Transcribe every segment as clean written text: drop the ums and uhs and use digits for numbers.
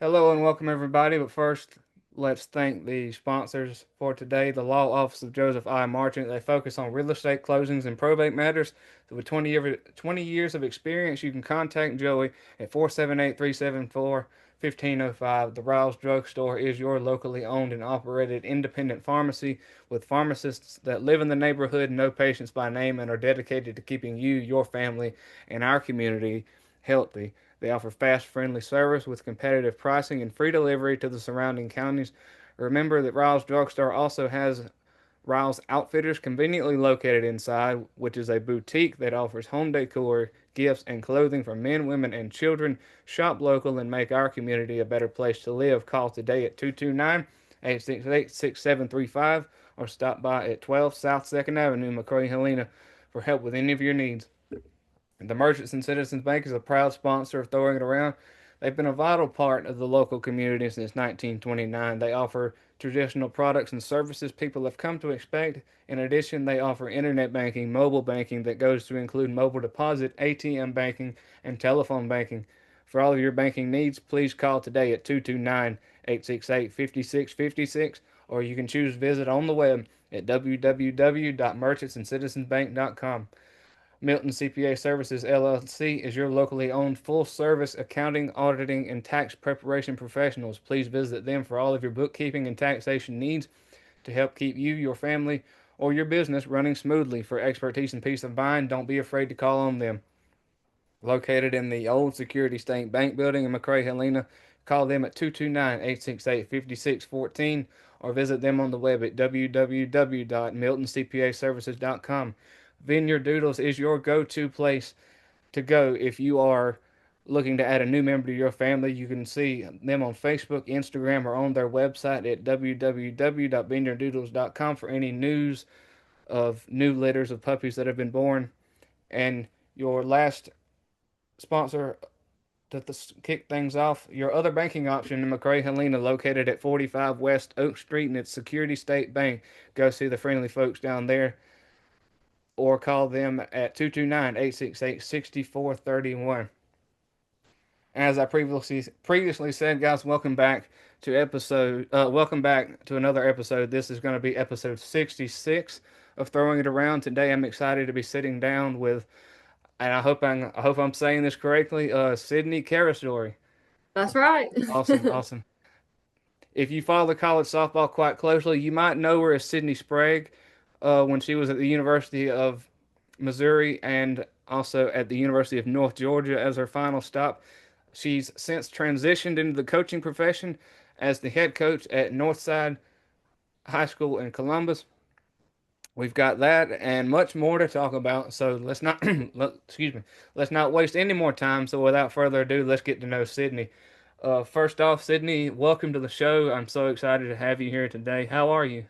Hello and welcome everybody. But first, let's thank the sponsors for today. The Law Office of Joseph I. Marchant. They focus on real estate closings and probate matters. So with 20 years of experience, you can contact Joey at 478-374-1505. The Riles Drug Store is your locally owned and operated independent pharmacy with pharmacists that live in the neighborhood, know patients by name, and are dedicated to keeping you, your family, and our community healthy. They offer fast, friendly service with competitive pricing and free delivery to the surrounding counties. Remember that Riles Drugstore also has Riles Outfitters conveniently located inside, which is a boutique that offers home decor, gifts, and clothing for men, women, and children. Shop local and make our community a better place to live. Call today at 229-868-6735 or stop by at 12 South 2nd Avenue, McCray, Helena for help with any of your needs. The Merchants and Citizens Bank is a proud sponsor of Throwing It Around. They've been a vital part of the local community since 1929. They offer traditional products and services people have come to expect. In addition, they offer internet banking, mobile banking that goes to include mobile deposit, ATM banking, and telephone banking. For all of your banking needs, please call today at 229-868-5656 or you can choose visit on the web at www.merchantsandcitizensbank.com. Milton CPA Services LLC is your locally owned full service accounting, auditing, and tax preparation professionals. Please visit them for all of your bookkeeping and taxation needs to help keep you, your family, or your business running smoothly. For expertise and peace of mind, don't be afraid to call on them. Located in the old Security State Bank building in McCray, Helena, call them at 229-868-5614 or visit them on the web at www.miltoncpaservices.com. Vineyard Doodles is your go-to place to go if you are looking to add a new member to your family. You can see them on Facebook, Instagram, or on their website at www.vineyarddoodles.com for any news of new litters of puppies that have been born. And your last sponsor to kick things off, your other banking option in McCray, Helena, located at 45 West Oak Street, and it's Security State Bank. Go see the friendly folks down there or call them at 229-868-6431. As I previously said, guys, welcome back to another episode. This is going to be episode 66 of Throwing It Around. Today, I'm excited to be sitting down with, and I hope I'm saying this correctly, Sydney Karastury. That's right. Awesome, awesome. If you follow the college softball quite closely, you might know her as Sydney Sprague when she was at the University of Missouri and also at the University of North Georgia as her final stop. She's since transitioned into the coaching profession as the head coach at Northside High School in Columbus. We've got that and much more to talk about. So let's not excuse me. Let's not waste any more time. So without further ado, let's get to know Sydney. First off, Sydney, welcome to the show. I'm so excited to have you here today. How are you?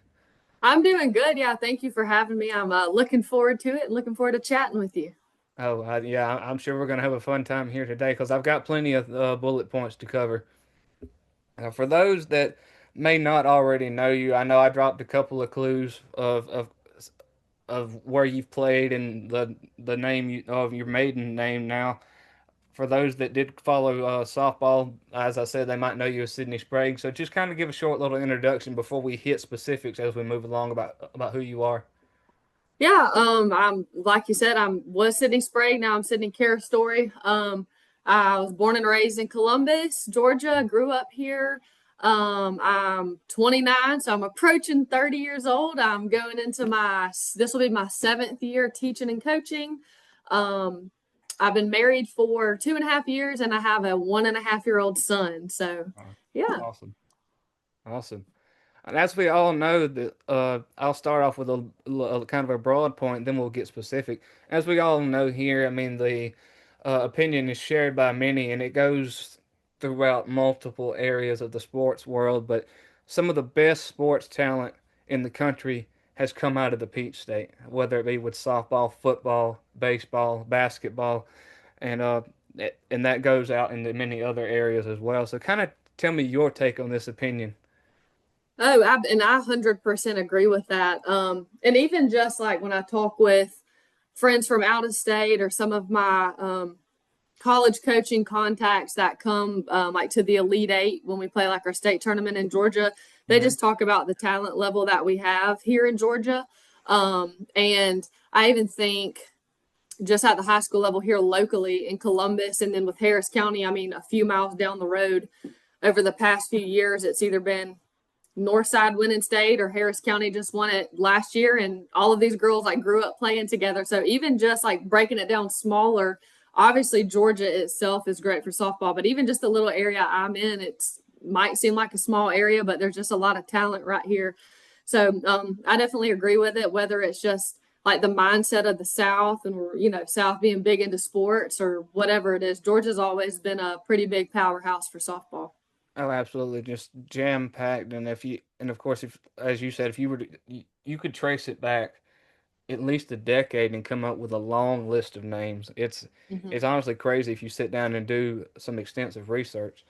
I'm doing good. Yeah, thank you for having me. I'm looking forward to it and looking forward to chatting with you. Oh, yeah, I'm sure we're going to have a fun time here today because I've got plenty of bullet points to cover. For those that may not already know you, I know I dropped a couple of clues of where you've played and the name of your maiden name. Now, for those that did follow softball, as I said, they might know you as Sydney Sprague. So just kind of give a short little introduction before we hit specifics as we move along about who you are. Yeah, I'm like you said, I'm was Sydney Sprague. Now I'm Sydney Karastury. I was born and raised in Columbus, Georgia. Grew up here. I'm 29, so I'm approaching 30 years old. I'm going into this will be my seventh year teaching and coaching. Um, I've been married for 2.5 years, and I have a 1.5-year-old son. So, yeah. Awesome, awesome. And as we all know, that I'll start off with a kind of a broad point, then we'll get specific. As we all know here, I mean the opinion is shared by many, and it goes throughout multiple areas of the sports world. But some of the best sports talent in the country has come out of the Peach State, whether it be with softball, football, baseball, basketball, and and that goes out into many other areas as well. So, kind of tell me your take on this opinion. And I 100% agree with that. And even just like when I talk with friends from out of state or some of my college coaching contacts that come like to the Elite Eight when we play like our state tournament in Georgia. They Hmm. just talk about the talent level that we have here in Georgia. And I even think just at the high school level here locally in Columbus and then with Harris County, I mean, a few miles down the road over the past few years, it's either been Northside winning state or Harris County just won it last year. And all of these girls like grew up playing together. So even just like breaking it down smaller, obviously Georgia itself is great for softball, but even just the little area I'm in, it's might seem like a small area, but there's just a lot of talent right here. So I definitely agree with it, whether it's just like the mindset of the South and, you know, South being big into sports or whatever it is. Georgia's always been a pretty big powerhouse for softball. Oh, absolutely, just jam packed. And if you, and of course, if as you said, if you were to, you could trace it back at least a decade and come up with a long list of names. Mm-hmm. It's honestly crazy if you sit down and do some extensive research.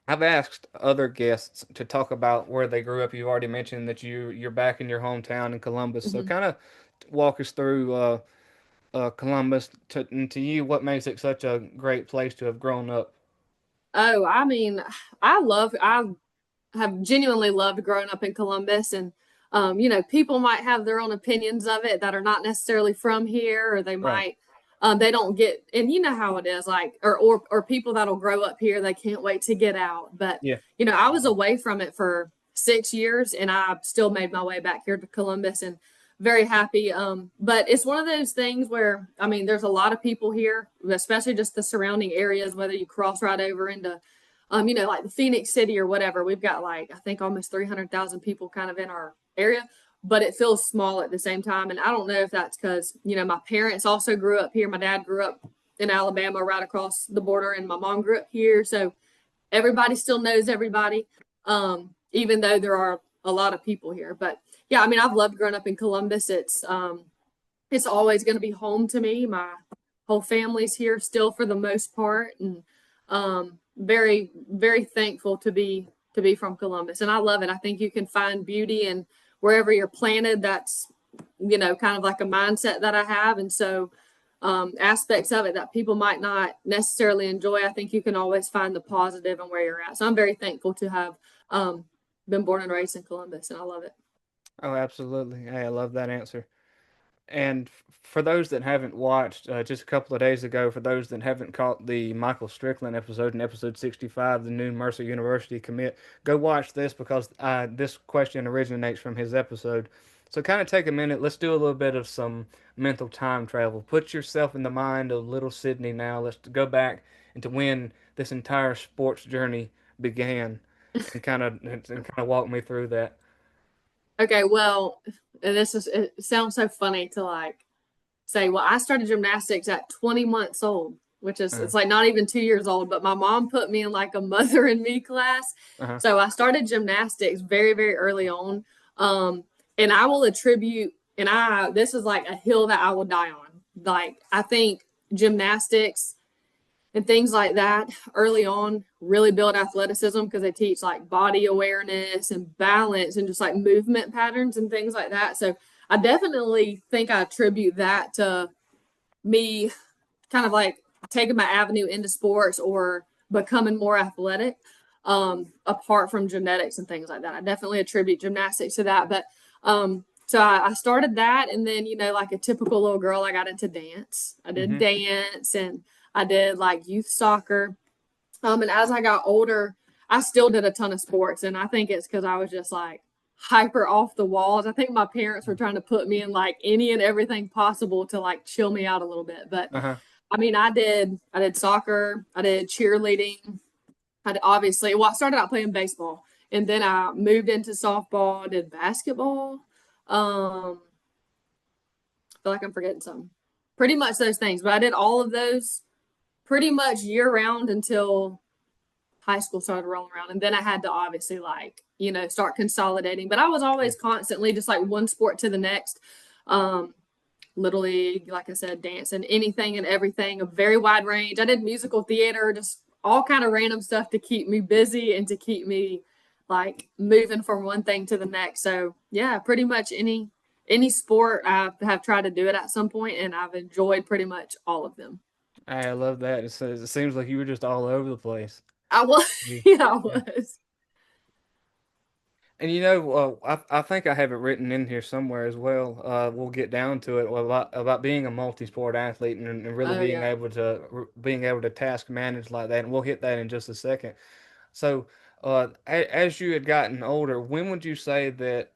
I've asked other guests to talk about where they grew up. You've already mentioned that you're back in your hometown in Columbus. So Mm-hmm. kind of walk us through Columbus and to you what makes it such a great place to have grown up. Oh, I mean, I have genuinely loved growing up in Columbus. And, you know, people might have their own opinions of it that are not necessarily from here, or they Right. might, they don't get, and you know how it is, like, or people that'll grow up here, they can't wait to get out. But, Yeah. you know, I was away from it for 6 years and I still made my way back here to Columbus and very happy. But it's one of those things where, I mean, there's a lot of people here, especially just the surrounding areas, whether you cross right over into you know, like the Phoenix City or whatever, we've got like, I think almost 300,000 people kind of in our area, but it feels small at the same time. And I don't know if that's because, you know, my parents also grew up here. My dad grew up in Alabama right across the border, and my mom grew up here. So everybody still knows everybody, even though there are a lot of people here. But yeah, I mean, I've loved growing up in Columbus. It's always going to be home to me. My whole family's here still for the most part, and very very thankful to be from Columbus, and I love it. I think you can find beauty in wherever you're planted. That's, you know, kind of like a mindset that I have, and so aspects of it that people might not necessarily enjoy, I think you can always find the positive in where you're at. So I'm very thankful to have um, been born and raised in Columbus, and I love it. Oh, absolutely. Hey, I love that answer. And for those that haven't watched, just a couple of days ago, for those that haven't caught the Michael Strickland episode in episode 65, the new Mercer University commit, go watch this because this question originates from his episode. So, kind of take a minute. Let's do a little bit of some mental time travel. Put yourself in the mind of little Sydney now. Let's go back into when this entire sports journey began, and kind of walk me through that. Okay, well, it sounds so funny to like say, well, I started gymnastics at 20 months old, which is, Uh it's like not even 2 years old, but my mom put me in like a mother and me class. huh. So I started gymnastics very, very early on. Um, and I will attribute, this is like a hill that I will die on. Like, I think gymnastics and things like that early on really build athleticism because they teach like body awareness and balance and just like movement patterns and things like that. So I definitely think I attribute that to me kind of like taking my avenue into sports or becoming more athletic, apart from genetics and things like that. I definitely attribute gymnastics to that. But so I started that, and then, you know, like a typical little girl, I got into dance. I did Mm-hmm. dance, and I did like youth soccer. And as I got older, I still did a ton of sports, and I think it's because I was just like hyper off the walls. I think my parents were trying to put me in like any and everything possible to like chill me out a little bit. But Uh huh. I mean, I did soccer, I did cheerleading. Obviously, well, I started out playing baseball, and then I moved into softball. I did basketball. I feel like I'm forgetting something. Pretty much those things, but I did all of those pretty much year round until high school started rolling around, and then I had to obviously like, you know, start consolidating. But I was always constantly just like one sport to the next. Um, Little league, like I said, dance and anything and everything, a very wide range. I did musical theater, just all kind of random stuff to keep me busy and to keep me like moving from one thing to the next. So yeah, pretty much any sport I have tried to do it at some point, and I've enjoyed pretty much all of them. I love that. It seems like you were just all over the place. I was, You- yeah, I Yeah. was. And I think I have it written in here somewhere as well. We'll get down to it about being a multi-sport athlete and really Oh yeah. being able to task manage like that. And we'll hit that in just a second. So, as you had gotten older, when would you say that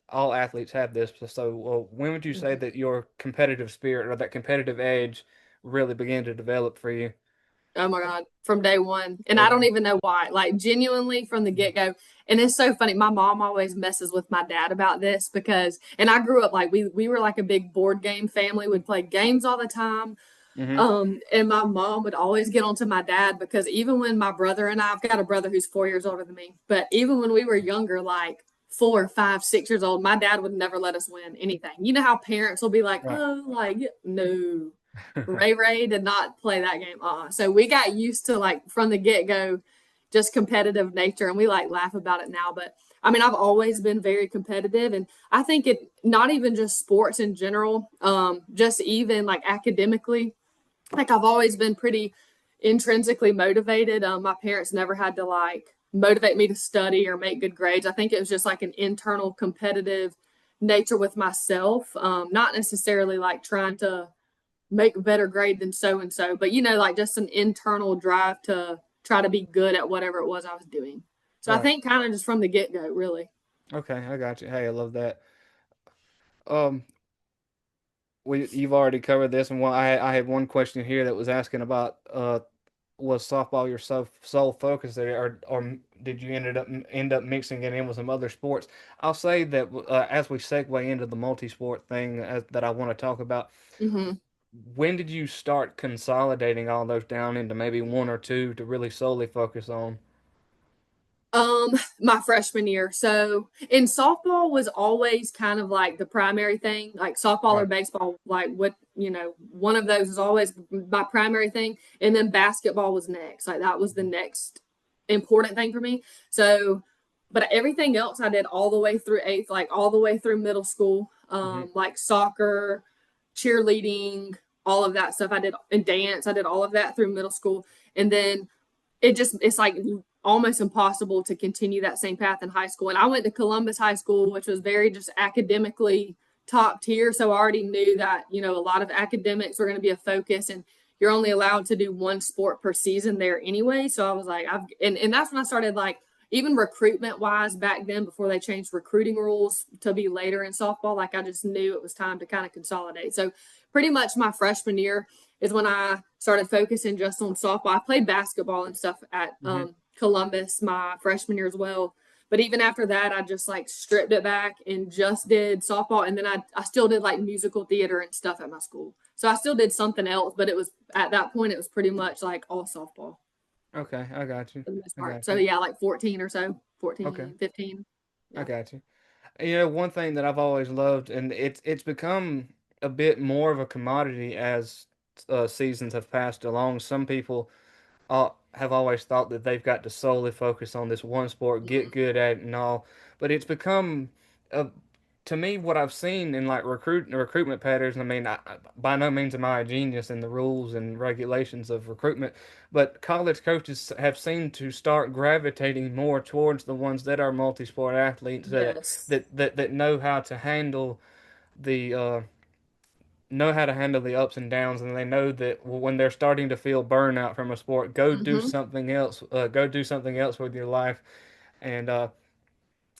all athletes have this? So, when would you say Mhm. that your competitive spirit or that competitive edge really began to develop for you? Oh my God, from day one. And Day I don't one. even know why. Like genuinely from the get-go. And it's so funny. My mom always messes with my dad about this because and I grew up like we were like a big board game family. We'd play games all the time. Mm-hmm. And my mom would always get onto my dad because even when my brother and I've got a brother who's 4 years older than me, but even when we were younger, like 4, 5, 6 years old, my dad would never let us win anything. You know how parents will be like, Right. oh, like, no. Ray did not play that game. So we got used to like from the get go, just competitive nature, and we like laugh about it now. But I mean, I've always been very competitive, and I think it not even just sports in general, just even like academically like I've always been pretty intrinsically motivated. My parents never had to like motivate me to study or make good grades. I think it was just like an internal competitive nature with myself, not necessarily like trying to make a better grade than so and so, but like just an internal drive to try to be good at whatever it was I was doing. So I Right. think kind of just from the get go, really. Okay, I got you. Hey, I love that. Um, you've already covered this, and I had one question here that was asking about was softball your sole focus there, or did you end up mixing it in with some other sports? I'll say that as we segue into the multi-sport thing that I want to talk about, Mm-hmm. when did you start consolidating all those down into maybe one or two to really solely focus on? My freshman year. So in softball was always kind of like the primary thing, like softball or Right. baseball, like one of those was always my primary thing. And then basketball was next. Like that was the next important thing for me. So, but everything else I did all the way through eighth, like all the way through middle school, Mm-hmm. like soccer, cheerleading, all of that stuff I did, and dance. I did all of that through middle school. And then it's like almost impossible to continue that same path in high school. And I went to Columbus High School, which was very just academically top tier. So I already knew that, a lot of academics were going to be a focus and you're only allowed to do one sport per season there anyway. So I was like, and that's when I started like, even recruitment wise back then before they changed recruiting rules to be later in softball, like I just knew it was time to kind of consolidate. So pretty much my freshman year is when I started focusing just on softball. I played basketball and stuff at Mm-hmm. Columbus my freshman year as well. But even after that, I just like stripped it back and just did softball. And then I still did like musical theater and stuff at my school. So I still did something else, but it was at that point, it was pretty much like all softball Okay, I got you. for the most I part. got So you. yeah, like 14 or so, Okay, 14, 15. I Yeah. got you. One thing that I've always loved, and it's become a bit more of a commodity as seasons have passed along. Some people have always thought that they've got to solely focus on this one sport, get Mm-hmm. good at it and all, but it's become a to me what I've seen in like recruitment patterns. I mean, by no means am I a genius in the rules and regulations of recruitment, but college coaches have seemed to start gravitating more towards the ones that are multi-sport athletes Yes. that the know how to handle the ups and downs, and they know that when they're starting to feel burnout from a sport, go do Mm-hmm. something else. Go do something else with your life. And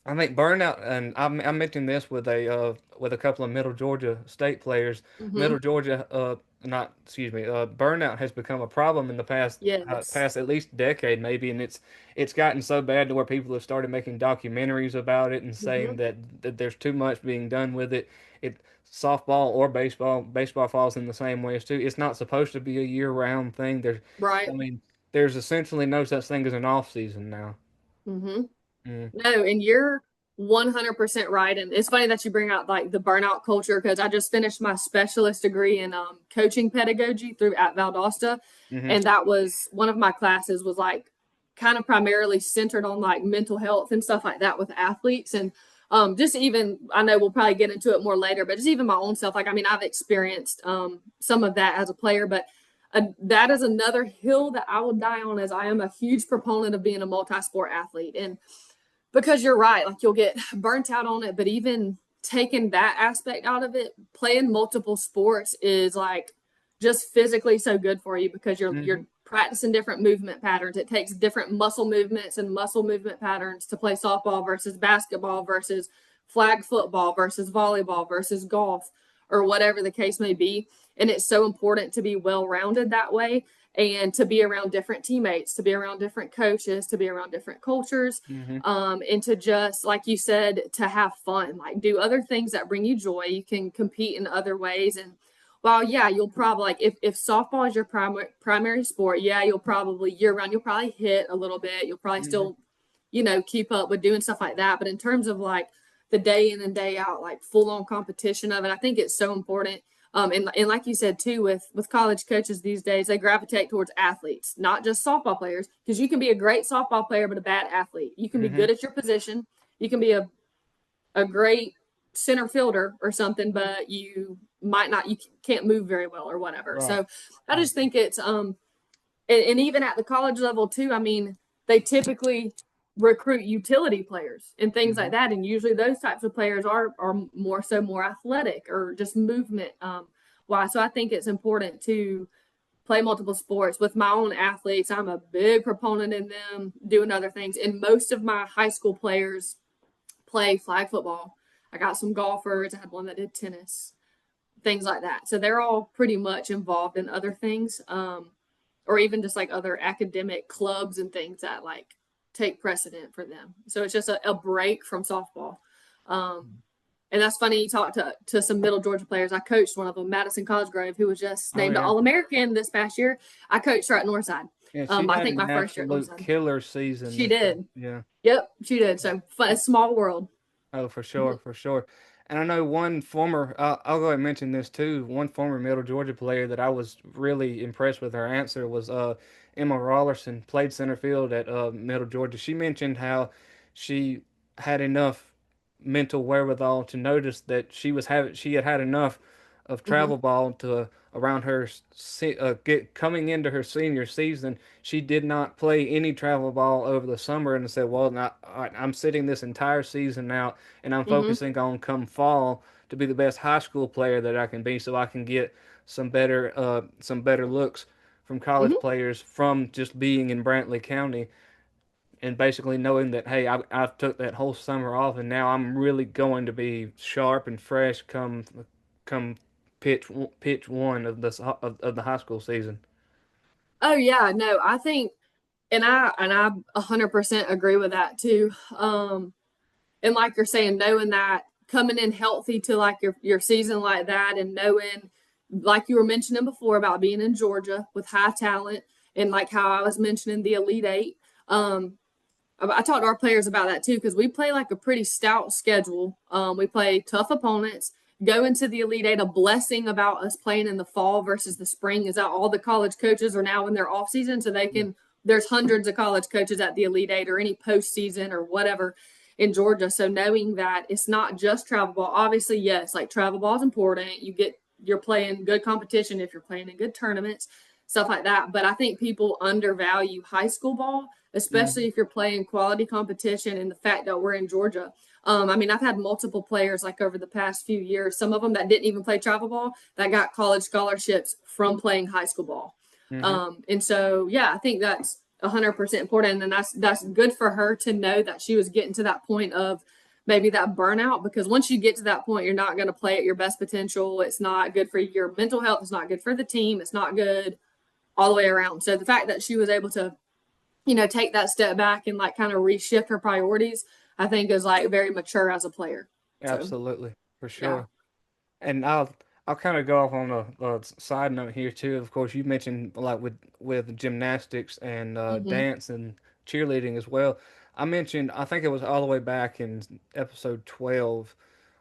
I think burnout, and I mentioned this with a couple of Middle Georgia State players. Mm-hmm. Middle Georgia, not excuse me, burnout has become a problem in the Yes. past at least decade maybe, and it's gotten so bad to where people have started making documentaries about it and saying Mm-hmm. that there's too much being done with it. It softball or baseball falls in the same way as too. It's not supposed to be a year-round thing. Right. I mean, there's essentially no such thing as an off season now. Mm-hmm. Mm, No, and you're 100% right. And it's funny that you bring out like the burnout culture because I just finished my specialist degree in coaching pedagogy through at Valdosta. mm-hmm, And that was one of my classes was like kind of primarily centered on like mental health and stuff like that with athletes. And just even, I know we'll probably get into it more later, but just even my own self, like, I mean, I've experienced some of that as a player, but that is another hill that I will die on, as I am a huge proponent of being a multi-sport athlete. And because you're right, like you'll get burnt out on it, but even taking that aspect out of it, playing multiple sports is like just physically so good for you because you're Hmm. practicing different movement patterns. It takes different muscle movements and muscle movement patterns to play softball versus basketball versus flag football versus volleyball versus golf or whatever the case may be. And it's so important to be well rounded that way and to be around different teammates, to be around different coaches, to be around different cultures, Hmm. and to just, like you said, to have fun, like do other things that bring you joy. You can compete in other ways. And while, yeah, you'll probably, like, if softball is your primary sport, yeah, you'll probably year round, you'll probably hit a little bit. You'll probably Hmm. still, keep up with doing stuff like that. But in terms of like the day in and day out, like full on competition of it, I think it's so important. And like you said too, with college coaches these days, they gravitate towards athletes, not just softball players, because you can be a great softball player but a bad athlete. You can be Hmm. good at your position, you can be a great center fielder or something, but you might not, you can't move very well or whatever. Right. So I Right. just think it's and even at the college level too, I mean, they typically recruit utility players and things like Hmm. that, and usually those types of players are more athletic or just movement wise. So I think it's important to play multiple sports. With my own athletes, I'm a big proponent in them doing other things, and most of my high school players play flag football. I got some golfers. I had one that did tennis, things like that. So they're all pretty much involved in other things, or even just like other academic clubs and things that like take precedent for them. So it's just a break from softball. Um, and that's funny. You talked to some Middle Georgia players. I coached one of them, Madison Cosgrove, who was just Oh named an yeah. All American this past year. I coached her at Northside. Yeah, she I had think an my first year at absolute Northside. killer season She this past. did. Yeah. Yep, she did. So fun, small world. Oh, for sure, for sure. And I know one former, I'll go ahead and mention this too. One former Middle Georgia player that I was really impressed with her answer was Emma Rollerson, played center field at Middle Georgia. She mentioned how she had enough mental wherewithal to notice that she had had enough of Mm-hmm. travel ball to around her get coming into her senior season. She did not play any travel ball over the summer and said, "Well, now I'm sitting this entire season out, and I'm Mm-hmm. focusing on come fall to be the best high school player that I can be, so I can get some better looks from college Mm-hmm. players from just being in Brantley County." And basically knowing that, hey, I took that whole summer off, and now I'm really going to be sharp and fresh come pitch one of of the high school season. Oh yeah, no, I think, and I 100% agree with that too. And like you're saying, knowing that coming in healthy to like your season like that, and knowing, like you were mentioning before about being in Georgia with high talent, and like how I was mentioning the Elite Eight. Um, I talked to our players about that too because we play like a pretty stout schedule. We play tough opponents. Go into the Elite Eight. A blessing about us playing in the fall versus the spring is that all the college coaches are now in their off season, so they Yeah. can. There's hundreds of college coaches at the Elite Eight or any postseason or whatever in Georgia. So knowing that it's not just travel ball. Obviously, yes, like travel ball is important. You're playing good competition if you're playing in good tournaments, stuff like that. But I think people undervalue high school ball, especially Hmm. if you're playing quality competition, and the fact that we're in Georgia. I mean, I've had multiple players like over the past few years, some of them that didn't even play travel ball that got college scholarships from playing high school ball. Hmm. And so, yeah, I think that's 100% important. And that's good for her to know that she was getting to that point of maybe that burnout, because once you get to that point, you're not going to play at your best potential. It's not good for your mental health. It's not good for the team. It's not good all the way around. So the fact that she was able to, take that step back and like kind of reshift her priorities, I think is like very mature as a player. So Absolutely, for yeah. sure. And I'll kind of go off on a side note here too. Of course, you mentioned like with gymnastics and Mm-hmm. dance and cheerleading as well. I think it was all the way back in episode 12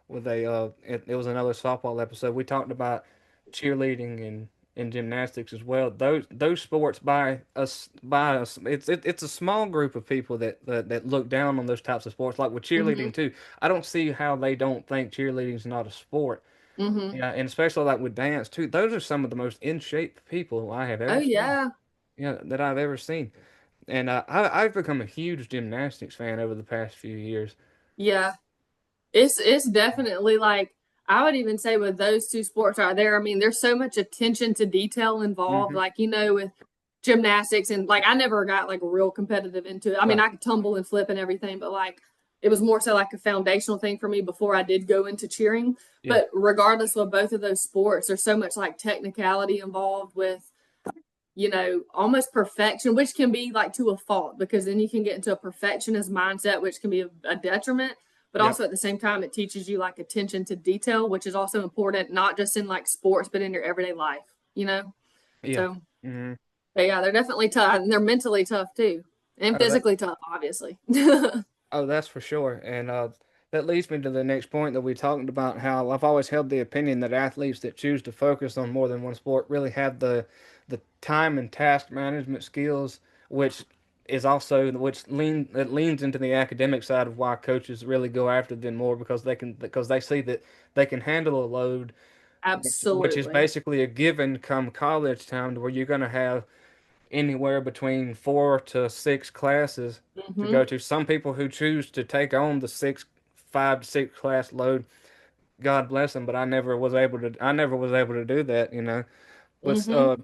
with it was another softball episode. We talked about cheerleading and gymnastics as well. Those sports by us it's a small group of people that look down on those types of sports. Like with Mm-hmm. cheerleading too, I don't see how they don't think cheerleading is not a sport. Mm-hmm. Yeah, and especially like with dance too. Those are some of the most in shape people I have Oh ever seen. yeah. Yeah, that I've ever seen. And I've become a huge gymnastics fan over the past few years. Yeah. It's definitely like I would even say with those two sports right there, I mean, there's so much attention to detail involved. Hmm. Like, with gymnastics and like I never got like real competitive into it. I mean, Right. I could tumble and flip and everything, but like it was more so like a foundational thing for me before I did go into cheering. Yeah. But regardless of both of those sports, there's so much like technicality involved with almost perfection, which can be like to a fault because then you can get into a perfectionist mindset, which can be a detriment. But Yep. also at the same time, it teaches you like attention to detail, which is also important, not just in like sports, but in your everyday life. Yeah. So, Hmm. but yeah, they're definitely tough and they're mentally tough too, and Oh, physically tough, obviously. oh, that's for sure. And that leads me to the next point that we talked about how I've always held the opinion that athletes that choose to focus on more than one sport really have the time and task management skills, which is also which leans into the academic side of why coaches really go after them more because they see that they can handle a load, which is Absolutely. basically a given come college time to where you're going to have anywhere between 4 to 6 classes to Hmm. go to. Some people who choose to take on the 5 to 6 class load, God bless them, but I never was able to. I never was able to do that. But Hmm.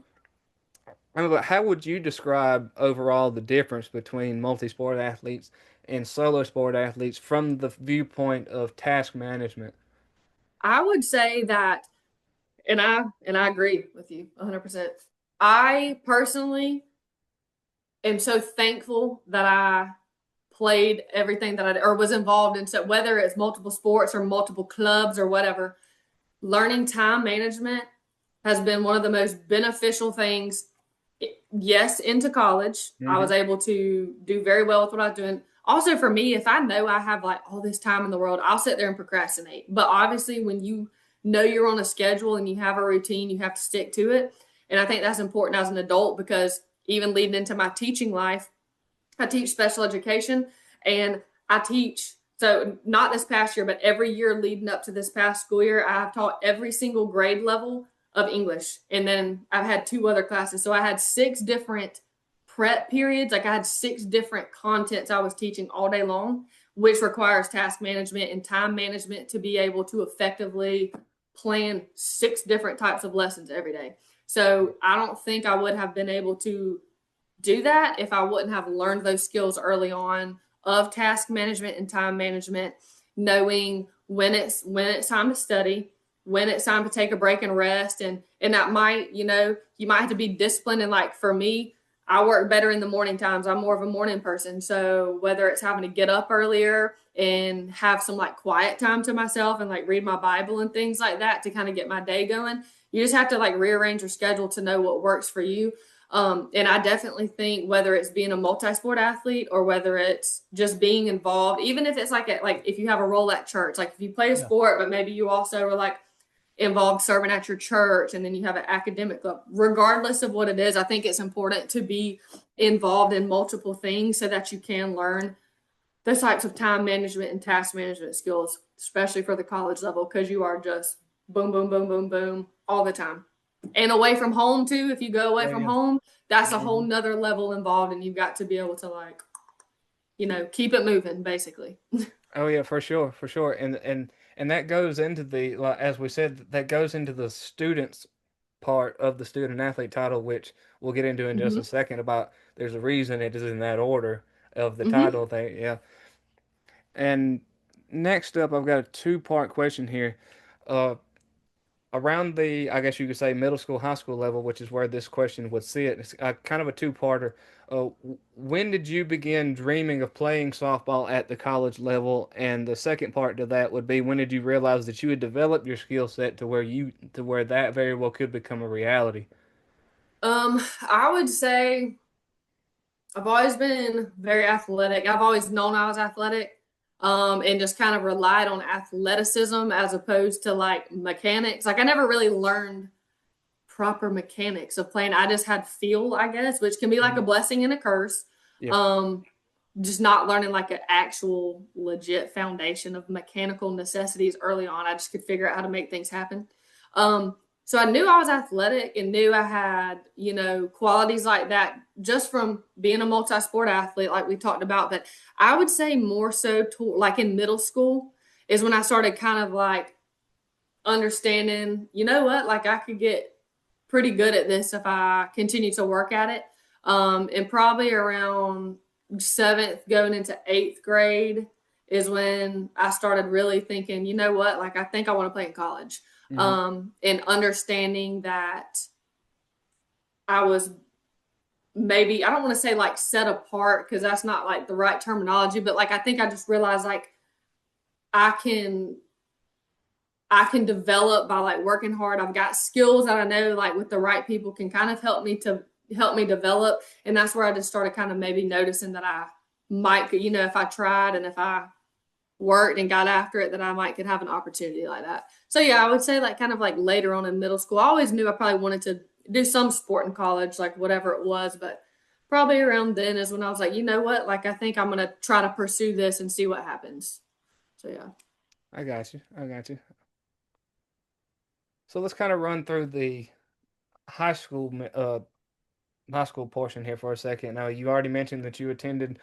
I mean, but how would you describe overall the difference between multi-sport athletes and solo sport athletes from the viewpoint of task management? I would say that, and I agree with you 100%. I personally am so thankful that I played everything that I or was involved in. So whether it's multiple sports or multiple clubs or whatever, learning time management has been one of the most beneficial things. Yes, into college, I was Hmm. able to do very well with what I was doing. Also, for me, if I know I have like all this time in the world, I'll sit there and procrastinate. But obviously, when you know you're on a schedule and you have a routine, you have to stick to it. And I think that's important as an adult because even leading into my teaching life, I teach special education and I teach. So, not this past year, but every year leading up to this past school year, I have taught every single grade level of English. And then I've had two other classes. So, I had 6 different prep periods. Like, I had 6 different contents I was teaching all day long, which requires task management and time management to be able to effectively plan 6 different types of lessons every day. So, I don't think I would have been able to do that if I wouldn't have learned those skills early on of task management and time management, knowing when it's time to study, when it's time to take a break and rest, and that might you might have to be disciplined. And like for me, I work better in the morning times. I'm more of a morning person, so whether it's having to get up earlier and have some like quiet time to myself and like read my Bible and things like that to kind of get my day going, you just have to like rearrange your schedule to know what works for you. And I definitely think whether it's being a multi-sport athlete or whether it's just being involved, even if it's like if you have a role at church, like if you play a Yeah. sport, but maybe you also are like involved serving at your church and then you have an academic club, regardless of what it is, I think it's important to be involved in multiple things so that you can learn those types of time management and task management skills, especially for the college level, because you are just boom, boom, boom, boom, boom all the time. And away from home too, if you go away Oh from yeah. home, that's a whole Hmm. nother level involved, and you've got to be able to like, keep it moving, basically. Oh yeah, for sure, for sure. And that goes into the like, as we said, that goes into the students part of the student athlete title, which we'll get into in just Mm-hmm. a second about there's a reason it is in that order of the Mm-hmm. title thing. Yeah. And next up, I've got a two-part question here. Uh, Around the, I guess you could say, middle school, high school level, which is where this question would sit. It's kind of a two-parter. When did you begin dreaming of playing softball at the college level? And the second part to that would be, when did you realize that you had developed your skill set to where that very well could become a reality? I would say I've always been very athletic. I've always known I was athletic, and just kind of relied on athleticism as opposed to like mechanics. Like I never really learned proper mechanics of playing. I just had feel, I guess, which can be like a Mhm. blessing and a curse. Yeah. Um, just not learning like an actual legit foundation of mechanical necessities early on. I just could figure out how to make things happen. So I knew I was athletic and knew I had, qualities like that just from being a multi-sport athlete, like we talked about. But I would say more so to like in middle school is when I started kind of like understanding, you know what, like I could get pretty good at this if I continue to work at it. And probably around seventh going into eighth grade is when I started really thinking, you know what, like I think I want to play in college. Hmm. And understanding that I was maybe, I don't want to say like set apart because that's not like the right terminology, but like I think I just realized like I can I can develop by like working hard. I've got skills that I know like with the right people can kind of help me develop. And that's where I just started kind of maybe noticing that I might, if I tried and if I worked and got after it, that I might could have an opportunity like that. So yeah, I would say like kind of like later on in middle school, I always knew I probably wanted to do some sport in college, like whatever it was, but probably around then is when I was like, you know what, like I think I'm gonna try to pursue this and see what happens. So yeah. I got you. I got you. So let's kind of run through the high school high school portion here for a second. Now, you already mentioned that you attended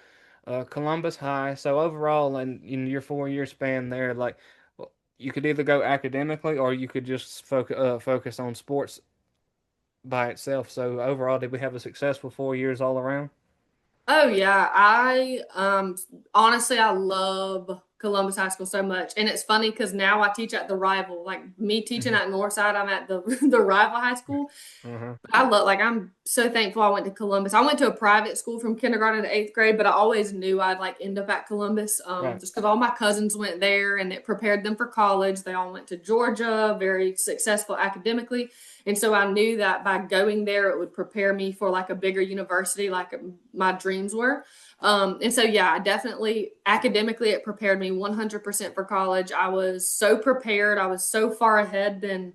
Columbus High. So overall, in your 4 year span there, like well, you could either go academically or you could just focus on sports by itself. So overall, did we have a successful 4 years all around? Oh yeah, I honestly I love Columbus High School so much, and it's funny because now I teach at the rival. Like me teaching Hmm. at Northside, I'm at the the rival high school. Uh-huh. I love, like, I'm so thankful I went to Columbus. I went to a private school from kindergarten to eighth grade, but I always knew I'd like end up at Columbus, Right. just because all my cousins went there and it prepared them for college. They all went to Georgia, very successful academically. And so I knew that by going there, it would prepare me for like a bigger university, like my dreams were. And so, yeah, I definitely academically, it prepared me 100% for college. I was so prepared. I was so far ahead than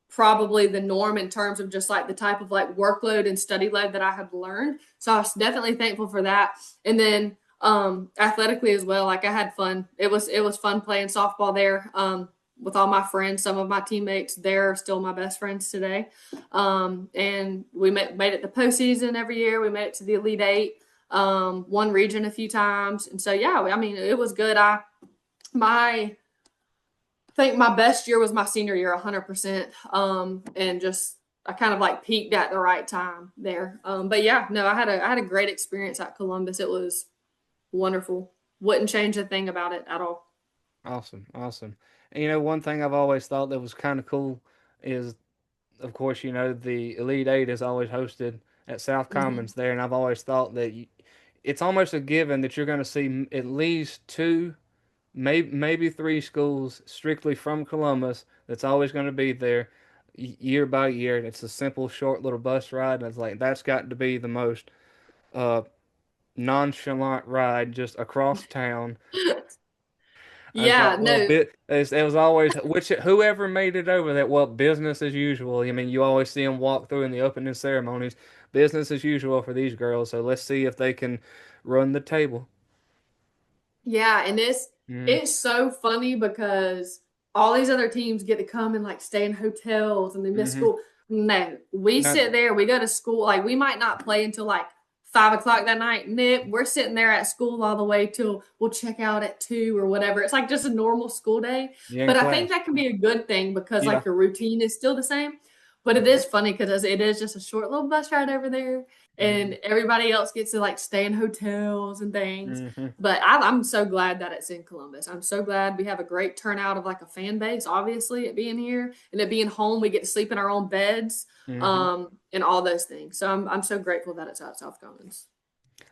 probably the norm in terms of just like the type of like workload and study load that I had learned. So I was definitely thankful for that. And then athletically as well, like I had fun. It was fun playing softball there. With all my friends, some of my teammates, they're still my best friends today. And we made it to postseason every year. We made it to the Elite Eight, won region a few times. And so, yeah, I mean, it was good. My think my best year was my senior year, 100%. And just I kind of like peaked at the right time there. But yeah, no, I had a great experience at Columbus. It was wonderful. Wouldn't change a thing about it at all. Awesome. Awesome. And one thing I've always thought that was kind of cool is, of course, the Elite Eight is always hosted at South Hmm. Commons there, and I've always thought that it's almost a given that you're going to see at least two, maybe three schools strictly from Columbus that's always going to be there year by year. It's a simple, short little bus ride, and it's like that's got to be the most uh, nonchalant ride just across town. I was Yeah, like, well, no, it was always whoever made it over that. Well, business as usual. I mean, you always see them walk through in the opening ceremonies. Business as usual for these girls. So let's see if they can run the table. yeah, and Mm, it's so funny because all these other teams get to come and like stay in hotels and they miss mm-hmm. school. No, we Not, sit there, we go to school, like we might not play until like 5 o'clock that night. Nip, we're sitting there at school all the way till we'll check out at 2 or whatever. It's like just a normal school day. you in But I think class. that can be a good thing because Yeah. like your routine is still the same. But it is funny because it is just a short little bus ride over there Mm-hmm. and everybody else gets to like stay in hotels and things. Mm-hmm. But I'm so glad that it's in Columbus. I'm so glad we have a great turnout of like a fan base, obviously, it being here and it being home. We get to sleep in our own beds, Mm-hmm. and all those things. So I'm so grateful that it's at South Commons.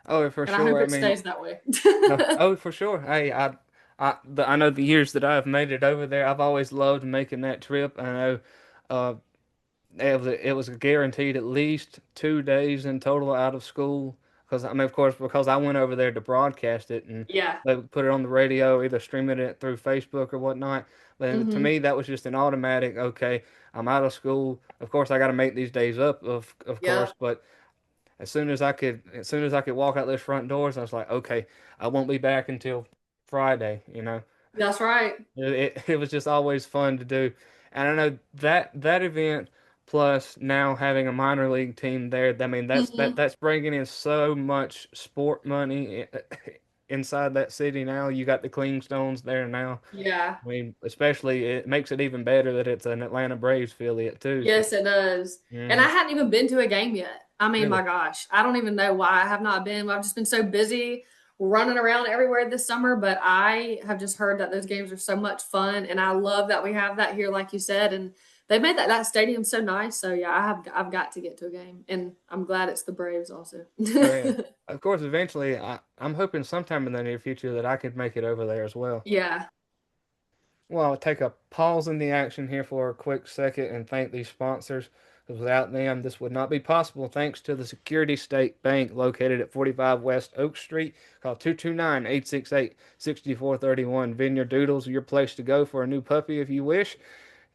Oh, for And I hope sure. I it mean, stays that way. no. Oh, for sure. Hey, I know the years that I've made it over there. I've always loved making that trip. I know. Uh, it was guaranteed at least 2 days in total out of school. Because I mean, of course, because I went over there to broadcast it and Yeah. they would put it on the radio, either streaming it through Facebook or whatnot. But to Hmm. me, that was just an automatic. Okay, I'm out of school. Of course, I got to make these days up. Of Yeah. course, but as soon as I could walk out those front doors, I was like, okay, I won't be back until Friday, you know. That's right. It was just always fun to do. And I know that event plus now having a minor league team there, I mean Hmm. that's bringing in so much sport money inside that city now. You got the Clingstones there now. Yeah. I mean, especially it makes it even better that it's an Atlanta Braves affiliate too. So, Yes, it does. And I hmm hadn't even been to a game yet. I mean, really, my gosh, I don't even know why I have not been. I've just been so busy running around everywhere this summer, but I have just heard that those games are so much fun, and I love that we have that here, like you said, and they made that stadium so nice. So yeah, I've got to get to a game, and I'm glad it's the Braves also. oh yeah. Of course, eventually, I'm hoping sometime in the near future that I could make it over there as well. Yeah. Well, I'll take a pause in the action here for a quick second and thank these sponsors. Because without them, this would not be possible. Thanks to the Security State Bank located at 45 West Oak Street. Call 229-868-6431. Vineyard Doodles, your place to go for a new puppy if you wish.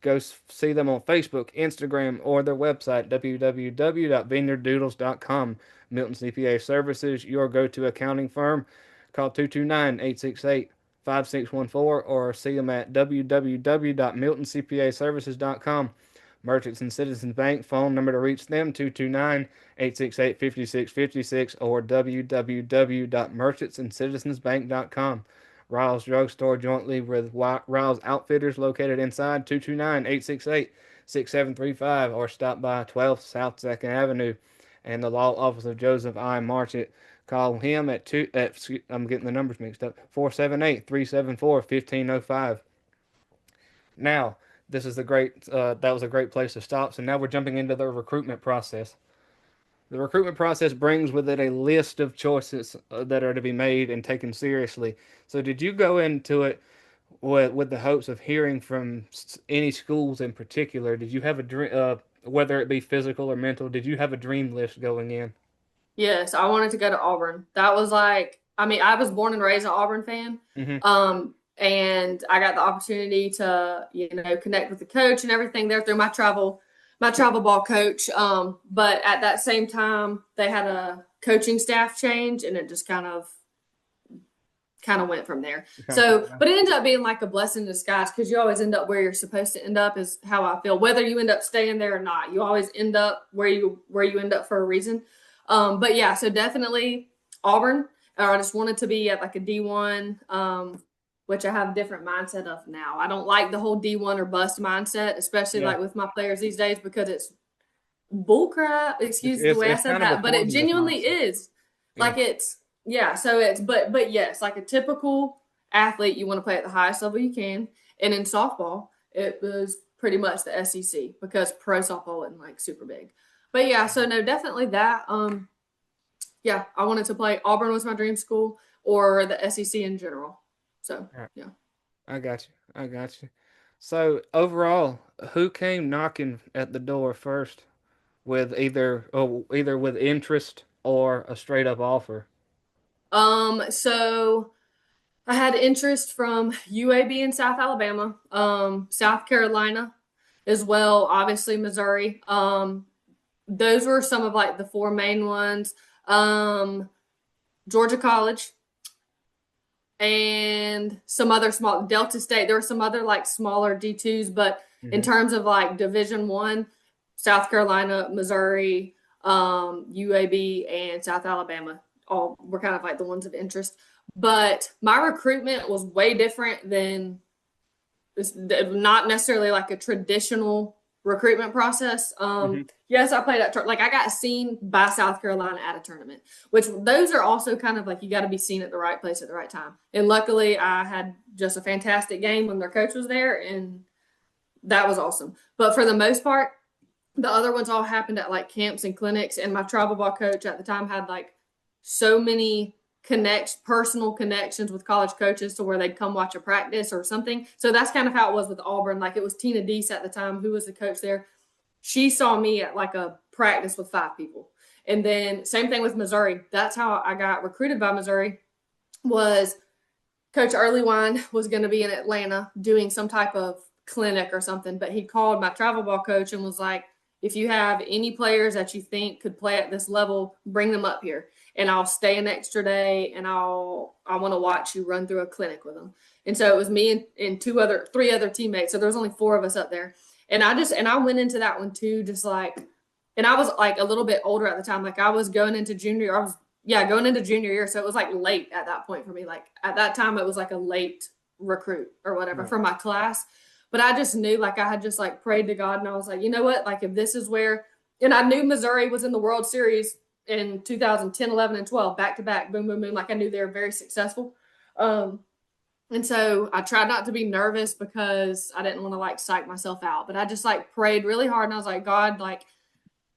Go see them on Facebook, Instagram, or their website, www.vineyarddoodles.com. Milton CPA Services, your go to accounting firm. Call 229-868-5614 or see them at www.miltoncpaservices.com. Merchants and Citizens Bank phone number to reach them 229-868-5656 or www.merchantsandcitizensbank.com. Riles Drugstore jointly with Riles Outfitters located inside 229-868-6735 or stop by 12 South 2nd Avenue and the law office of Joseph I. Marchett. Call him at I'm getting the numbers mixed up. 478-374-1505. Now, this is the great that was a great place to stop. So now we're jumping into the recruitment process. The recruitment process brings with it a list of choices that are to be made and taken seriously. So, did you go into it with the hopes of hearing from any schools in particular? Did you have a dream, whether it be physical or mental? Did you have a dream list going in? Yes, I wanted to go to Auburn. That was like, I mean, I was born and raised an Auburn fan. Hmm And I got the opportunity to, connect with the coach and everything there through my travel ball coach. But at that same time, they had a coaching staff change and it just kind of went from there. So, but it ended up being like a blessing in disguise because you always end up where you're supposed to end up is how I feel. Whether you end up staying there or not, you always end up where you end up for a reason. But yeah, so definitely Auburn. Or I just wanted to be at like a D1, which I have a different mindset of now. I don't like the whole D1 or bust mindset, especially Yeah, like with my players these days because it's bullcrap. Excuse the way I it's said kind of a that, but it torturous genuinely mindset. is. Yeah, Like it's yeah. So it's but yes, like a typical athlete, you want to play at the highest level you can, and in softball, it was pretty much the SEC because pro softball wasn't like super big. But yeah, so no, definitely that. Yeah, I wanted to play. Auburn was my dream school, or the SEC in general. So all right. yeah. I got you. I got you. So overall, who came knocking at the door first with either with interest or a straight up offer? So I had interest from UAB in South Alabama, South Carolina as well, obviously Missouri. Those were some of like the four main ones. Um, Georgia College and some other small Delta State. There were some other like smaller D2s, but in Hmm terms of like Division 1, South Carolina, Missouri, UAB, and South Alabama all were kind of like the ones of interest. But my recruitment was way different than it's not necessarily like a traditional recruitment process. hmm Yes, I played at like I got seen by South Carolina at a tournament, which those are also kind of like you got to be seen at the right place at the right time. And luckily, I had just a fantastic game when their coach was there, and that was awesome. But for the most part, the other ones all happened at like camps and clinics. And my travel ball coach at the time had like so many personal connections with college coaches to where they'd come watch a practice or something. So that's kind of how it was with Auburn. Like it was Tina Deese at the time, who was the coach there. She saw me at like a practice with 5 people. And then same thing with Missouri. That's how I got recruited by Missouri was Coach Earlywine was going to be in Atlanta doing some type of clinic or something, but he called my travel ball coach and was like, if you have any players that you think could play at this level, bring them up here, and I'll stay an extra day, and I want to watch you run through a clinic with them. And so it was me and three other teammates. So there was only four of us up there, and I went into that one too, just like, and I was like a little bit older at the time, like I was going into junior year. I was going into junior year, so it was like late at that point for me. Like at that time, it was like a late recruit or whatever Right. for my class. But I just knew, like I had just like prayed to God, and I was like, you know what, like if this is where, and I knew Missouri was in the World Series in 2010, 11, and 12, back to back, boom, boom, boom. Like I knew they were very successful. Um, and so I tried not to be nervous because I didn't want to like psych myself out. But I just like prayed really hard, and I was like, God, like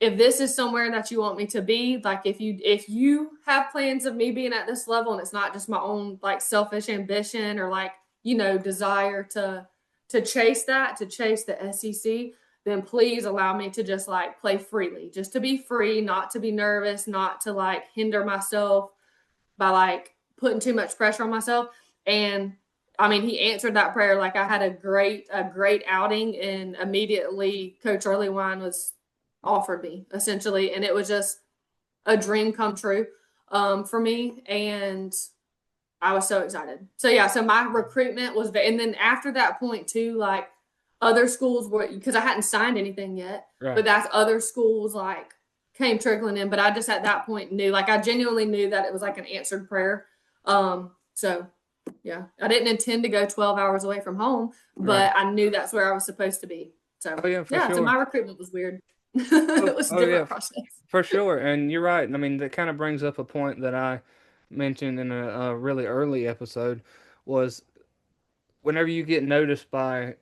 if this is somewhere that you want me to be, like if you have plans of me being at this level, and it's not just my own like selfish ambition or like, desire to chase that, to chase the SEC, then please allow me to just like play freely, just to be free, not to be nervous, not to like hinder myself by like putting too much pressure on myself. And I mean, he answered that prayer. Like I had a great outing, and immediately Coach Earlywine was offered me essentially, and it was just a dream come true for me, and I was so excited. So yeah, so my recruitment was, and then after that point too, like other schools were, because I hadn't signed anything yet, but Right. that's other schools like came trickling in. But I just at that point knew, like I genuinely knew that it was like an answered prayer. So yeah, I didn't intend to go 12 hours away from home, Right. but I knew that's where I was supposed to be. So Oh yeah, for yeah, so my sure. recruitment was weird. Oh, It was a oh yeah, different process. for sure. And you're right. I mean, that kind of brings up a point that I mentioned in a really early episode was whenever you get noticed by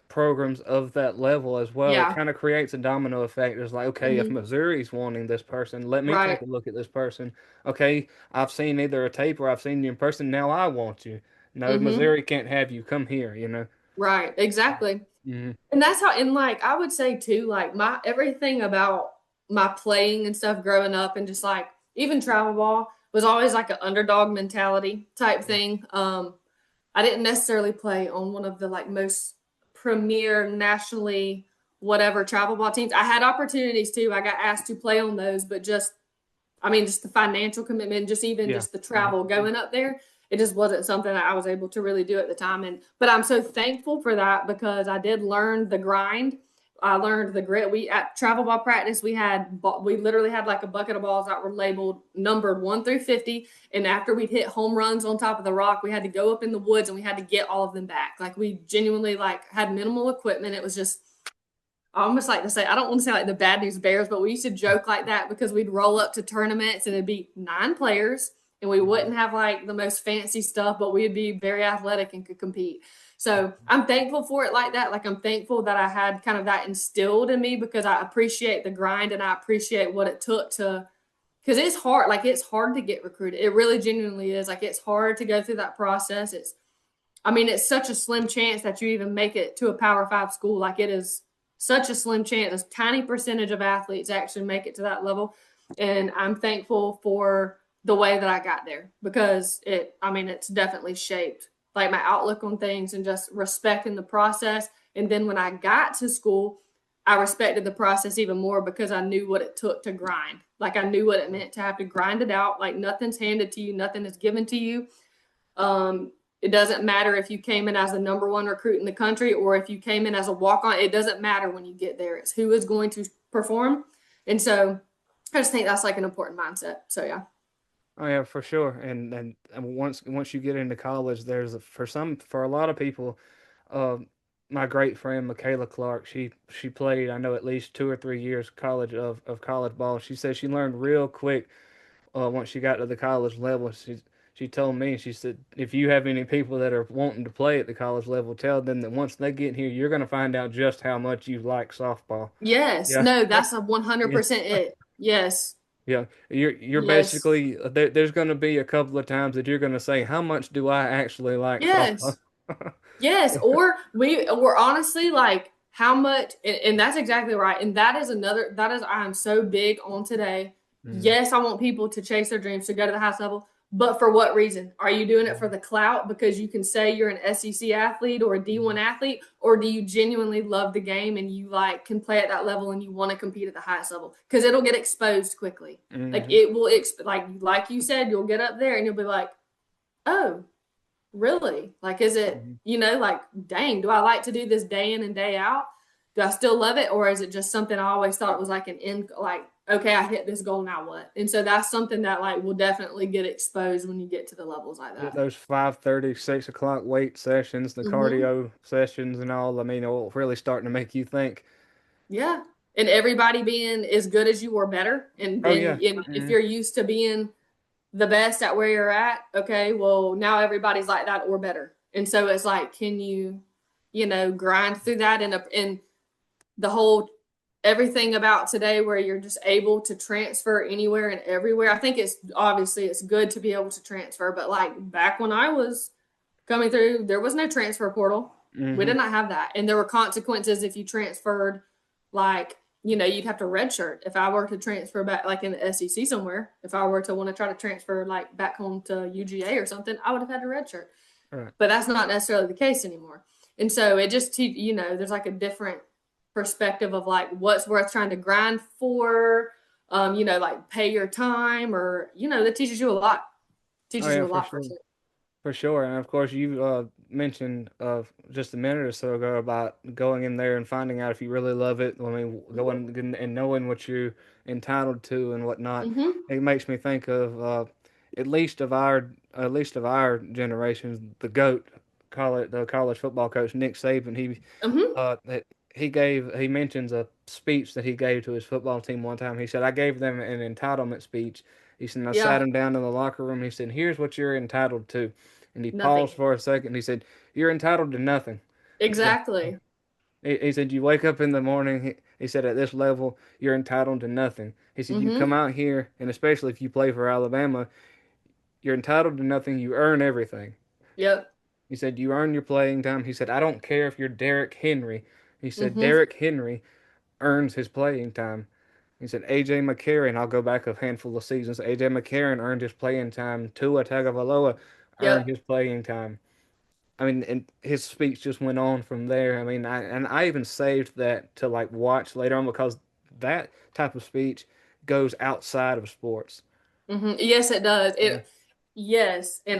programs of that level as well, it Yeah. kind of creates a domino effect. It's like, okay, if Hmm. Missouri's wanting this person, let me take Right. a look at this person. Okay, I've seen either a tape or I've seen you in person. Now I want you. No, Hmm. Missouri can't have you. Come here. Right. Exactly. Hmm. And that's how, and like I would say too, like my everything about my playing and stuff growing up, and just like even travel ball was always like an underdog mentality type thing. I didn't necessarily play on one of the like most premier nationally whatever travel ball teams. I had opportunities too. I got asked to play on those, but just, I mean, just the financial commitment, just even Yeah. just the Hmm. travel going up there, it just wasn't something that I was able to really do at the time. And but I'm so thankful for that, because I did learn the grind. I learned the grit. We at travel ball practice, we literally had like a bucket of balls that were labeled numbered 1 through 50. And after we'd hit home runs on top of the rock, we had to go up in the woods and we had to get all of them back. Like we genuinely like had minimal equipment. It was just, I almost like to say, I don't want to say like the bad news bears, but we used to joke like that because we'd roll up to tournaments and it'd be 9 players, and we wouldn't have like the most fancy stuff, but we'd be very athletic and could compete. So I'm thankful for it like that. Like I'm thankful that I had kind of that instilled in me, because I appreciate the grind and I appreciate what it took to, because it's hard. Like it's hard to get recruited. It really genuinely is. Like it's hard to go through that process. I mean, it's such a slim chance that you even make it to a Power 5 school. Like it is such a slim chance. A tiny percentage of athletes actually make it to that level. And I'm thankful for the way that I got there, because I mean, it's definitely shaped like my outlook on things and just respecting the process. And then when I got to school, I respected the process even more because I knew what it took to grind. Like I knew what it meant to have to grind it out. Like nothing's handed to you, nothing is given to you. It doesn't matter if you came in as the number one recruit in the country or if you came in as a walk on. It doesn't matter when you get there. It's who is going to perform. And so I just think that's like an important mindset. So yeah. Oh yeah, for sure. And once you get into college, for a lot of people, um, my great friend Michaela Clark, she played I know at least 2 or 3 years of college ball. She said she learned real quick once she got to the college level. She told me, she said, if you have any people that are wanting to play at the college level, tell them that once they get here, you're going to find out just how much you like softball. Yes. Yeah. No, that's a Yeah. 100% it. Yes. Yeah, you're Yes. basically there's going to be a couple of times that you're going to say, "How much do I actually like softball?" Yes. Yes, or we're honestly like how much, and that's exactly right. And that is I'm so big on today. Mm, Yes, I want people to chase their dreams, to go to the highest level, But for what reason? Are you doing it for the clout because you can say you're an SEC athlete or a D1 athlete, or do you genuinely love the game and you like can play at that level and you want to compete at the highest level? Because it'll get exposed quickly. Like Mm-hmm. it will, like you said, you'll get up there and you'll be like, oh, really? Like, is it, Mm-hmm. like, dang, do I like to do this day in and day out? Do I still love it? Or is it just something I always thought was like an end, like, okay, I hit this goal, now what? And so that's something that like will definitely get exposed when you get to the levels like Get that. those 5:30, 6 o'clock weight sessions, the Mm-hmm. cardio sessions, and all. I mean, it'll really starting to make you think. Yeah. And everybody being as good as you or better. Oh yeah. And if Mm-hmm. you're used to being the best at where you're at, okay, well, now everybody's like that or better. And so it's like, can you, grind through that in the whole everything about today where you're just able to transfer anywhere and everywhere. I think it's obviously it's good to be able to transfer, but like back when I was coming through, there was no transfer portal. We Mm-hmm. did not have that. And there were consequences if you transferred, like, you'd have to redshirt. If I were to transfer back, like in the SEC somewhere, if I were to want to try to transfer, like, back home to UGA or something, I would have had to redshirt. All right. But that's not necessarily the case anymore. And so it just, there's like a different perspective of like what's worth trying to grind for, like pay your time or, that teaches you a lot. Oh Teaches yeah, you a for lot for sure. sure. For sure, and of course you mentioned just a minute or so ago about going in there and finding out if you really love it. I mean, Mm-hmm. going and knowing what you're entitled to and whatnot. Mm-hmm. It makes me think of at least of our generation, the goat, the college football coach Nick Saban. Mm-hmm. That he mentions a speech that he gave to his football team one time. He said, "I gave them an entitlement speech." He said, "I sat Yeah. him down in the locker room. He said, 'Here's what you're entitled to.'" And he Nothing. paused for a second. He said, "You're entitled to nothing." He said, Exactly. he said, "You wake up in the morning." He said, "At this level, you're entitled to nothing." He said, "You come Mm-hmm. out here, and especially if you play for Alabama, you're entitled to nothing. You earn everything." Yep. He said, "You earn your playing time." He said, "I don't care if you're Derrick Henry." He said, Mm-hmm. "Derrick Henry earns his playing time." He said AJ McCarron, I'll go back a handful of seasons. AJ McCarron earned his playing time. Tua Tagovailoa earned Yep. his playing time. I mean, and his speech just went on from there. I mean, I even saved that to like watch later on because that type of speech goes outside of sports. Mm-hmm. Yes, it does. Yeah. Yes. And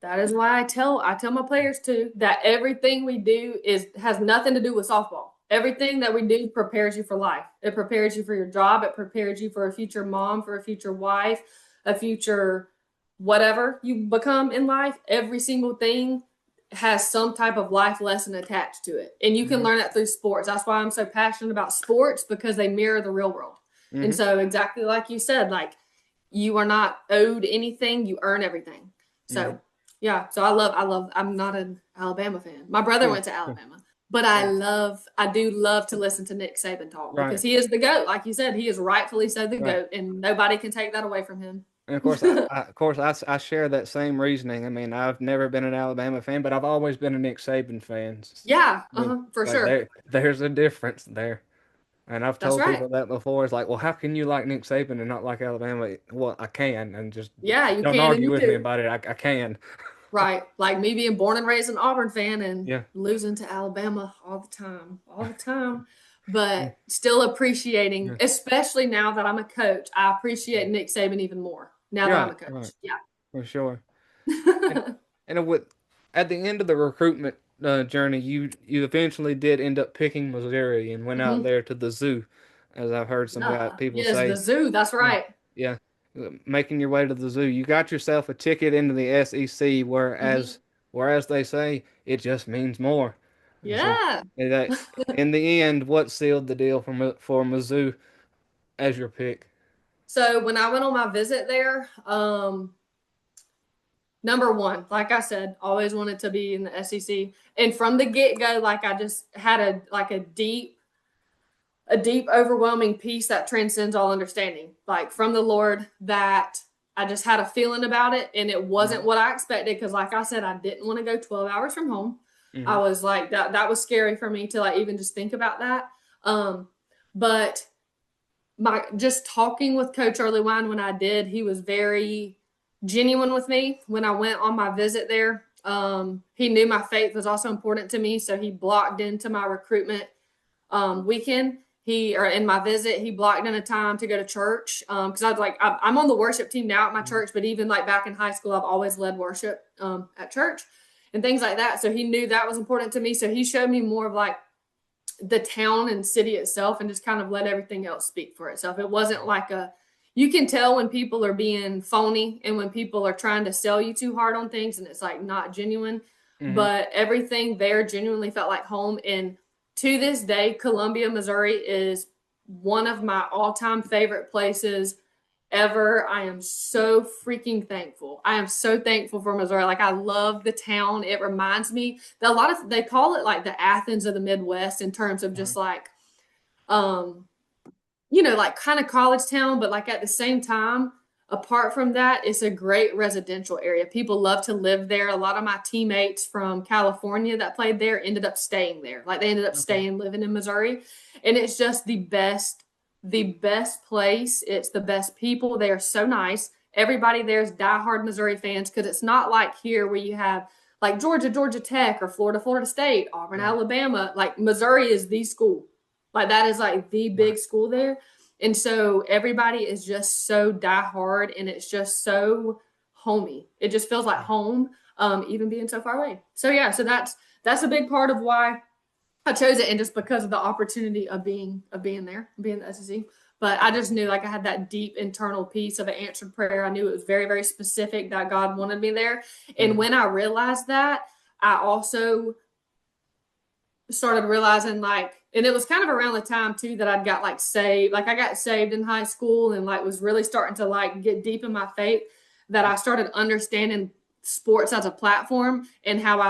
that is why I tell my players too that everything we do has nothing to do with softball. Everything that we do prepares you for life. It prepares you for your job. It prepares you for a future mom, for a future wife, a future whatever you become in life. Every single thing has some type of life lesson attached to it. And you can Hmm. learn that through sports. That's why I'm so passionate about sports because they mirror the real world. And Hmm. so exactly like you said, like you are not owed anything, you earn everything. Hmm. So yeah, so I'm not an Alabama fan. My brother Yeah. went to Yeah. Alabama, but Yeah. I do love to listen to Nick Saban talk because Right. he is the GOAT. Like you said, he is rightfully so the Right. GOAT, and nobody can take that away from him. And of course, I share that same reasoning. I mean, I've never been an Alabama fan, but I've always been a Nick Saban fan. Yeah, I mean, for like sure. there's a difference there. And I've That's told right. people that before. It's like, well, how can you like Nick Saban and not like Alabama? Well, I can, and just Yeah, you don't can and argue you with me do. about it. I can. Right. Like me being born and raised an Auburn fan and Yeah. losing to Alabama all the time, Yeah. but still appreciating, Yeah. especially now that I'm a coach, I appreciate Nick Saban even more now that I'm a Right. Right. coach. Yeah. For sure. And, and with at the end of the recruitment journey, you eventually did end up picking Missouri and went out Hmm. there to the zoo, as I've heard some Yeah. people Yes, the say. zoo. That's Yeah. right. Yeah. Making your way to the zoo. You got yourself a ticket into the SEC, Hmm. whereas they say it just means more. And so Yeah. that in the end, what sealed the deal for Mizzou as your pick? So when I went on my visit there, number one, like I said, always wanted to be in the SEC, and from the get go, like I just had a deep, overwhelming peace that transcends all understanding, like from the Lord, that I just had a feeling about it. And it wasn't Hmm. what I expected. Cause like I said, I didn't want to go 12 hours from home. Hmm. I was like, that was scary for me to like even just think about that. But just talking with Coach Early Wine when I did, he was very genuine with me when I went on my visit there. He knew my faith was also important to me, so he blocked into my recruitment weekend. Or in my visit, he blocked in a time to go to church. Because I was like, I'm on the worship team now at my Mhm. church, but even like back in high school, I've always led worship at church and things like that. So he knew that was important to me. So he showed me more of like the town and city itself and just kind of let everything else speak for itself. It wasn't like you can tell when people are being phony and when people are trying to sell you too hard on things and it's like not genuine. Mhm. But everything there genuinely felt like home. And to this day, Columbia, Missouri is one of my all time favorite places ever. I am so freaking thankful. I am so thankful for Missouri. Like I love the town. It reminds me that a lot of they call it like the Athens of the Midwest in terms of just Mhm. like um like kind of college town, but like at the same time, apart from that, it's a great residential area. People love to live there. A lot of my teammates from California that played there ended up staying there. Like they ended up Okay. staying living in Missouri. And it's just the best place. It's the best people. They are so nice. Everybody there is diehard Missouri fans because it's not like here where you have like Georgia, Georgia Tech, or Florida, Florida State, Auburn, Right. Alabama. Like Missouri is the school. Like that is like the Right. big school there. And so everybody is just so diehard and it's just so homey. It just feels like home, even being so far away. So yeah, so that's a big part of why I chose it, and just because of the opportunity of being there, being the SEC. But I just knew like I had that deep internal piece of an answered prayer. I knew it was very, very specific that God wanted me there. And Mhm. when I realized that, I also started realizing like, and it was kind of around the time too that I'd got like saved. Like I got saved in high school and like was really starting to like get deep in my faith, that I started understanding sports as a platform and how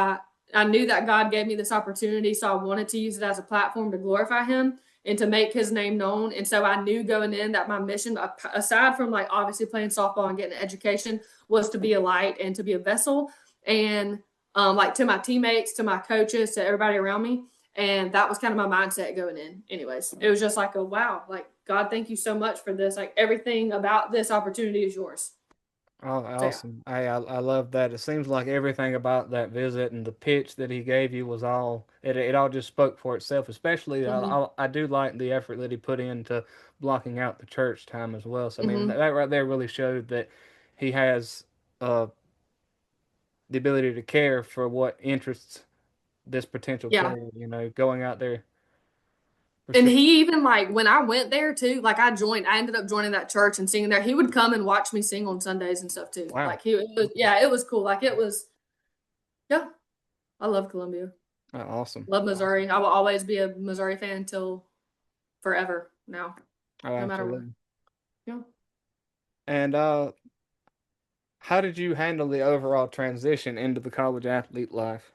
I knew that God gave me this opportunity, so I wanted to use it as a platform to glorify him and to make his name known. And so I knew going in that my mission, aside from like obviously playing softball and getting an education, was to be a light and to be a vessel. And like to my teammates, to my coaches, to everybody around me. And that was kind of my mindset going in. Anyways, it was just like a wow, like God, thank you so much for this. Like everything about this opportunity is yours. Oh, So yeah. awesome. I love that. It seems like everything about that visit and the pitch that he gave you was it all just spoke for itself. Especially Mm-hmm. I do like the effort that he put into blocking out the church time as well. So I mean Mm-hmm. that right there really showed that he has uh the ability to care for what interests this potential Yeah. kid, going out there for And sure. he even like when I went there too, like I ended up joining that church and singing there. He would come and watch me sing on Sundays and stuff too. Wow. Like yeah, it was cool. Like it was, yeah, I love Columbia. Oh, awesome. Love Awesome. Missouri. I will always be a Missouri fan until forever now, Oh, no matter what. absolutely. Yeah. And how did you handle the overall transition into the college athlete life?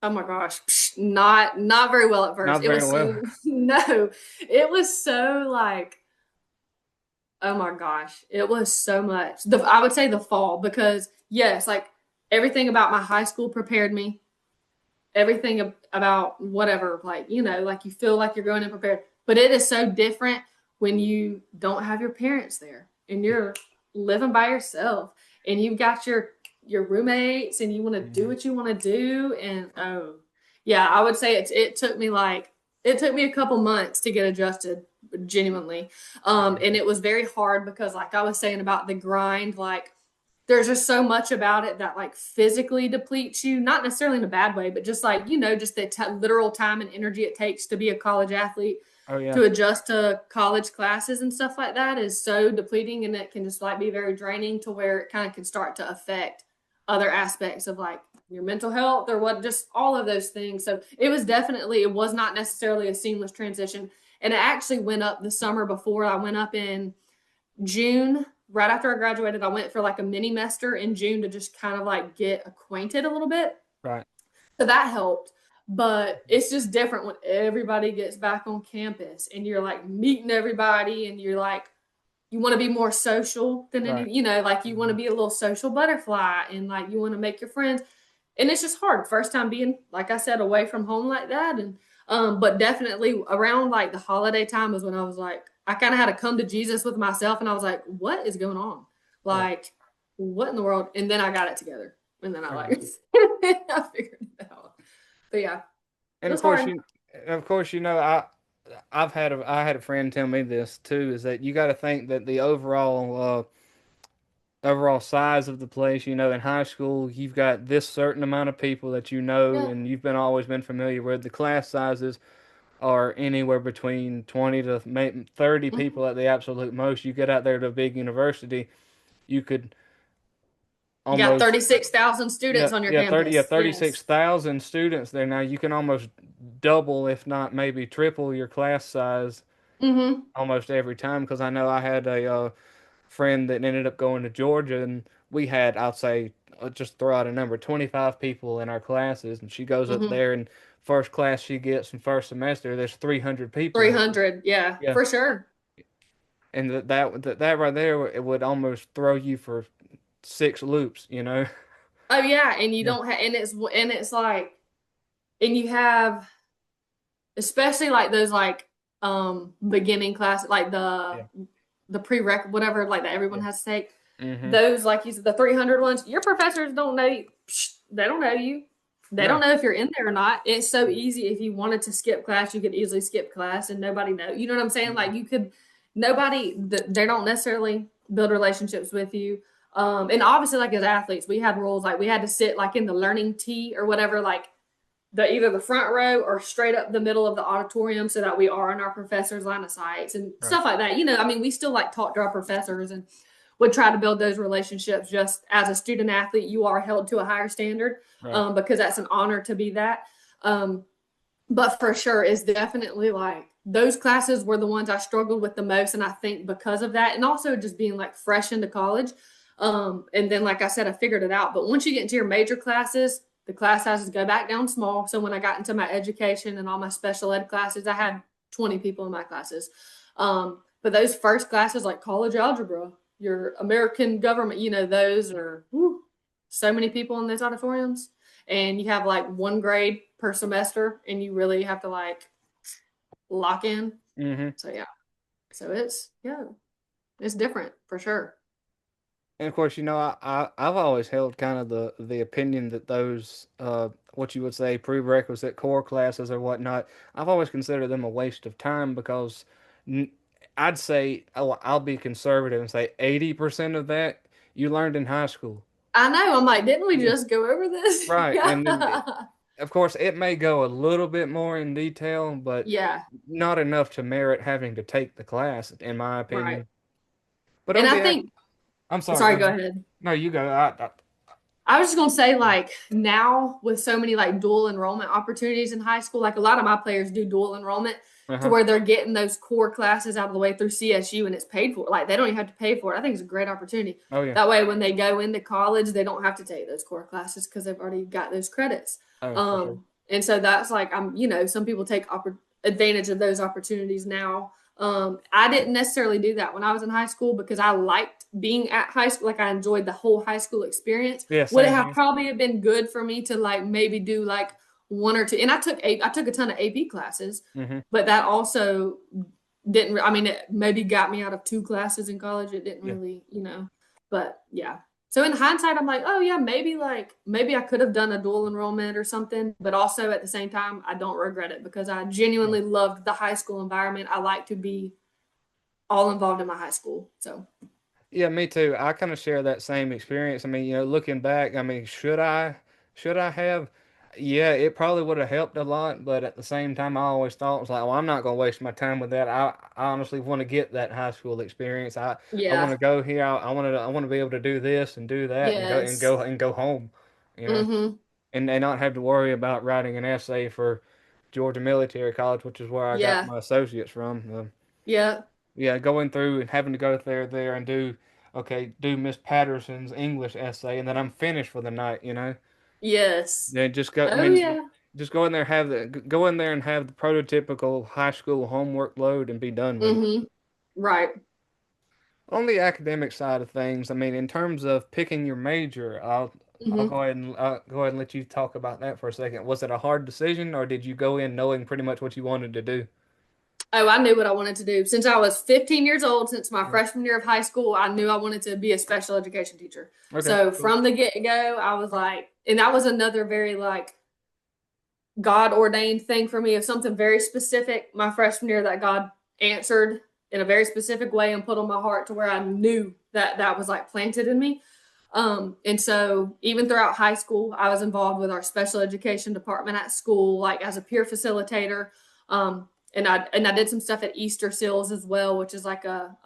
Oh my gosh, not very well at first. Not It very was well. so no, it was so like oh my gosh, it was so much. I would say the fall because yes, like everything about my high school prepared me. Everything about whatever, like like you feel like you're going in prepared. But it is so different when you don't have your parents there and you're living by yourself and you've got your roommates and you want to do Mhm. what you want to do. And oh yeah, I would say it took me a couple months to get adjusted, genuinely. And it was very hard because like I was saying about the grind, like there's just so much about it that like physically depletes you, not necessarily in a bad way, but just like just the literal time and energy it takes to be a college athlete, Oh yeah. to adjust to college classes and stuff like that is so depleting, and it can just like be very draining to where it kind of can start to affect other aspects of like your mental health or what, just all of those things. So it was not necessarily a seamless transition, and it actually went up the summer before. I went up in June, right after I graduated. I went for like a mini mester in June to just kind of like get acquainted a little bit. Right. So that helped. But it's just different when everybody gets back on campus and you're like meeting everybody and you're like, you want to be more social than Right. like you want to Mhm. be a little social butterfly and like you want to make your friends. And it's just hard. First time being, like I said, away from home like that. And but definitely around like the holiday time was when I was like, I kind of had to come to Jesus with myself and I was like, what is going on? Right. Like, what in the world? And then I got it together. And then I Yeah. like I figured it out. But yeah, it And was hard. of course, I had a friend tell me this too, is that you got to think that the overall size of the place, in high school, you've got this certain amount of people that you know Yeah. and you've been always been familiar with. The class sizes are anywhere between 20 to maybe 30 Mhm. people at the absolute most. You get out there to a big university, you could You got almost 36,000 students on your yeah, campus. Yes. 36,000 students there now. You can almost double, if not maybe triple your class size Mm-hmm. almost every time because I know I had a friend that ended up going to Georgia, and we had, I'll say, just throw out a number, 25 people in our classes, and she goes up Mm-hmm. there and first class she gets in first semester, there's 300 people there. 300. Yeah, Yeah, for sure. and that right there, it would almost throw you for six loops. Oh yeah, and you Yeah, don't have, and it's like, and you have, especially like those like beginning class, like yeah, the prereq whatever like that everyone yeah. has to take. Mm-hmm. Those like you said, the 300 ones, your professors don't know you. They don't know you. They don't No. know if you're in there or not. It's so Yeah. easy. If you wanted to skip class, you could easily skip class and nobody know. You know what I'm saying? Mm-hmm. Like you could, nobody. They don't necessarily build relationships with you. And obviously, like as athletes, we had rules like we had to sit like in the learning tee or whatever, like the either the front row or straight up the middle of the auditorium so that we are in our professors' line of sights and Right. stuff like that. I mean, we still like talk to our professors and would try to build those relationships. Just as a student athlete, you are held to a higher standard Right. because that's an honor to be that. Um, but for sure, it's definitely like those classes were the ones I struggled with the most. And I think because of that, and also just being like fresh into college. And then, like I said, I figured it out. But once you get into your major classes, the class sizes go back down small. So when I got into my education and all my special ed classes, I had 20 people in my classes. But those first classes, like college algebra, your American government, those are so many people in those auditoriums. And you have like one grade per semester, and you really have to like lock in. Mm-hmm. So, yeah. So it's different for sure. And of course, I've always held kind of the opinion that those what you would say prerequisite core classes or whatnot, I've always considered them a waste of time because n- I'd say I'll be conservative and say 80% of that you learned in high school. I know. I'm like, didn't we Yeah. just go over this? Right. And then Yeah. of course it may go a little bit more in detail, but Yeah. not enough to merit having to take the class, in my Right. opinion. But And on I the think, I'm sorry, go sorry, go ahead. ahead. No, you go. I was just gonna say, like now with so many like dual enrollment opportunities in high school, like a lot of my players do dual enrollment to Uh-huh. where they're getting those core classes out of the way through CSU and it's paid for. Like they don't even have to pay for it. I think it's a great opportunity. Oh yeah. That way, when they go into college, they don't have to take those core classes because they've already got those credits. Oh, for sure. And so that's like some people take advantage of those opportunities now. I didn't necessarily do that when I was in high school because I liked being at high school. Like I enjoyed the whole high school experience. Yeah, Would it same have here. probably have been good for me to like maybe do like one or two? And I took a ton of AP classes, Hmm. but that also didn't. I mean, it maybe got me out of two classes in college. It didn't Yeah. really. But yeah. So in hindsight, I'm like, oh yeah, maybe I could have done a dual enrollment or something. But also at the same time, I don't regret it because I Yeah. genuinely loved the high school environment. I like to be all involved in my high school. So Yeah, me too. I kind of share that same experience. I mean, looking back, I mean, should I have? Yeah, it probably would have helped a lot, but at the same time, I always thought it was like, well, I'm not going to waste my time with that. I honestly want to get that high school experience. I want to yeah, go here. I want to be able to do this and do that and yes, go home, you know, mm-hmm, and not have to worry about writing an essay for Georgia Military College, which is where I got yeah, my associates from. yeah, Yeah, going through and having to go there and do Miss Patterson's English essay, and then I'm finished for the night. yes, Then just go. I oh mean, yeah, just go in there, go in there and have the prototypical high school homework load and be done with it. mm-hmm, right, On the academic side of things, I mean, in terms of picking your major, I'll mm-hmm. go ahead and let you talk about that for a second. Was it a hard decision, or did you go in knowing pretty much what you wanted to do? Oh, I knew what I wanted to do. Since I was 15 years old, since my Yeah. freshman year of high school, I knew I wanted to be a special education teacher. Okay, So cool. from the get-go, I was like, and that was another very like God ordained thing for me of something very specific my freshman year that God answered in a very specific way and put on my heart to where I knew that that was like planted in me. And so even throughout high school, I was involved with our special education department at school, like as a peer facilitator. And I did some stuff at Easter Seals as well, which is like a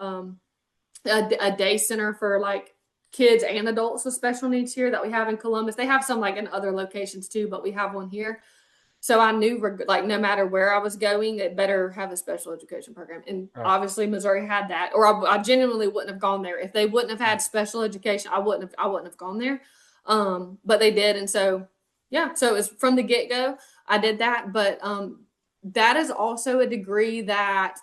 day center for like kids and adults with special needs here that we have in Columbus. They have some like in other locations too, but we have one here. So I knew like no matter where I was going, it better have a special education program. And All right. obviously Missouri had that, or I genuinely wouldn't have gone there if they wouldn't have had special education. I wouldn't have gone there. But they did, and so yeah. So it was from the get go. I did that, but that is also a degree that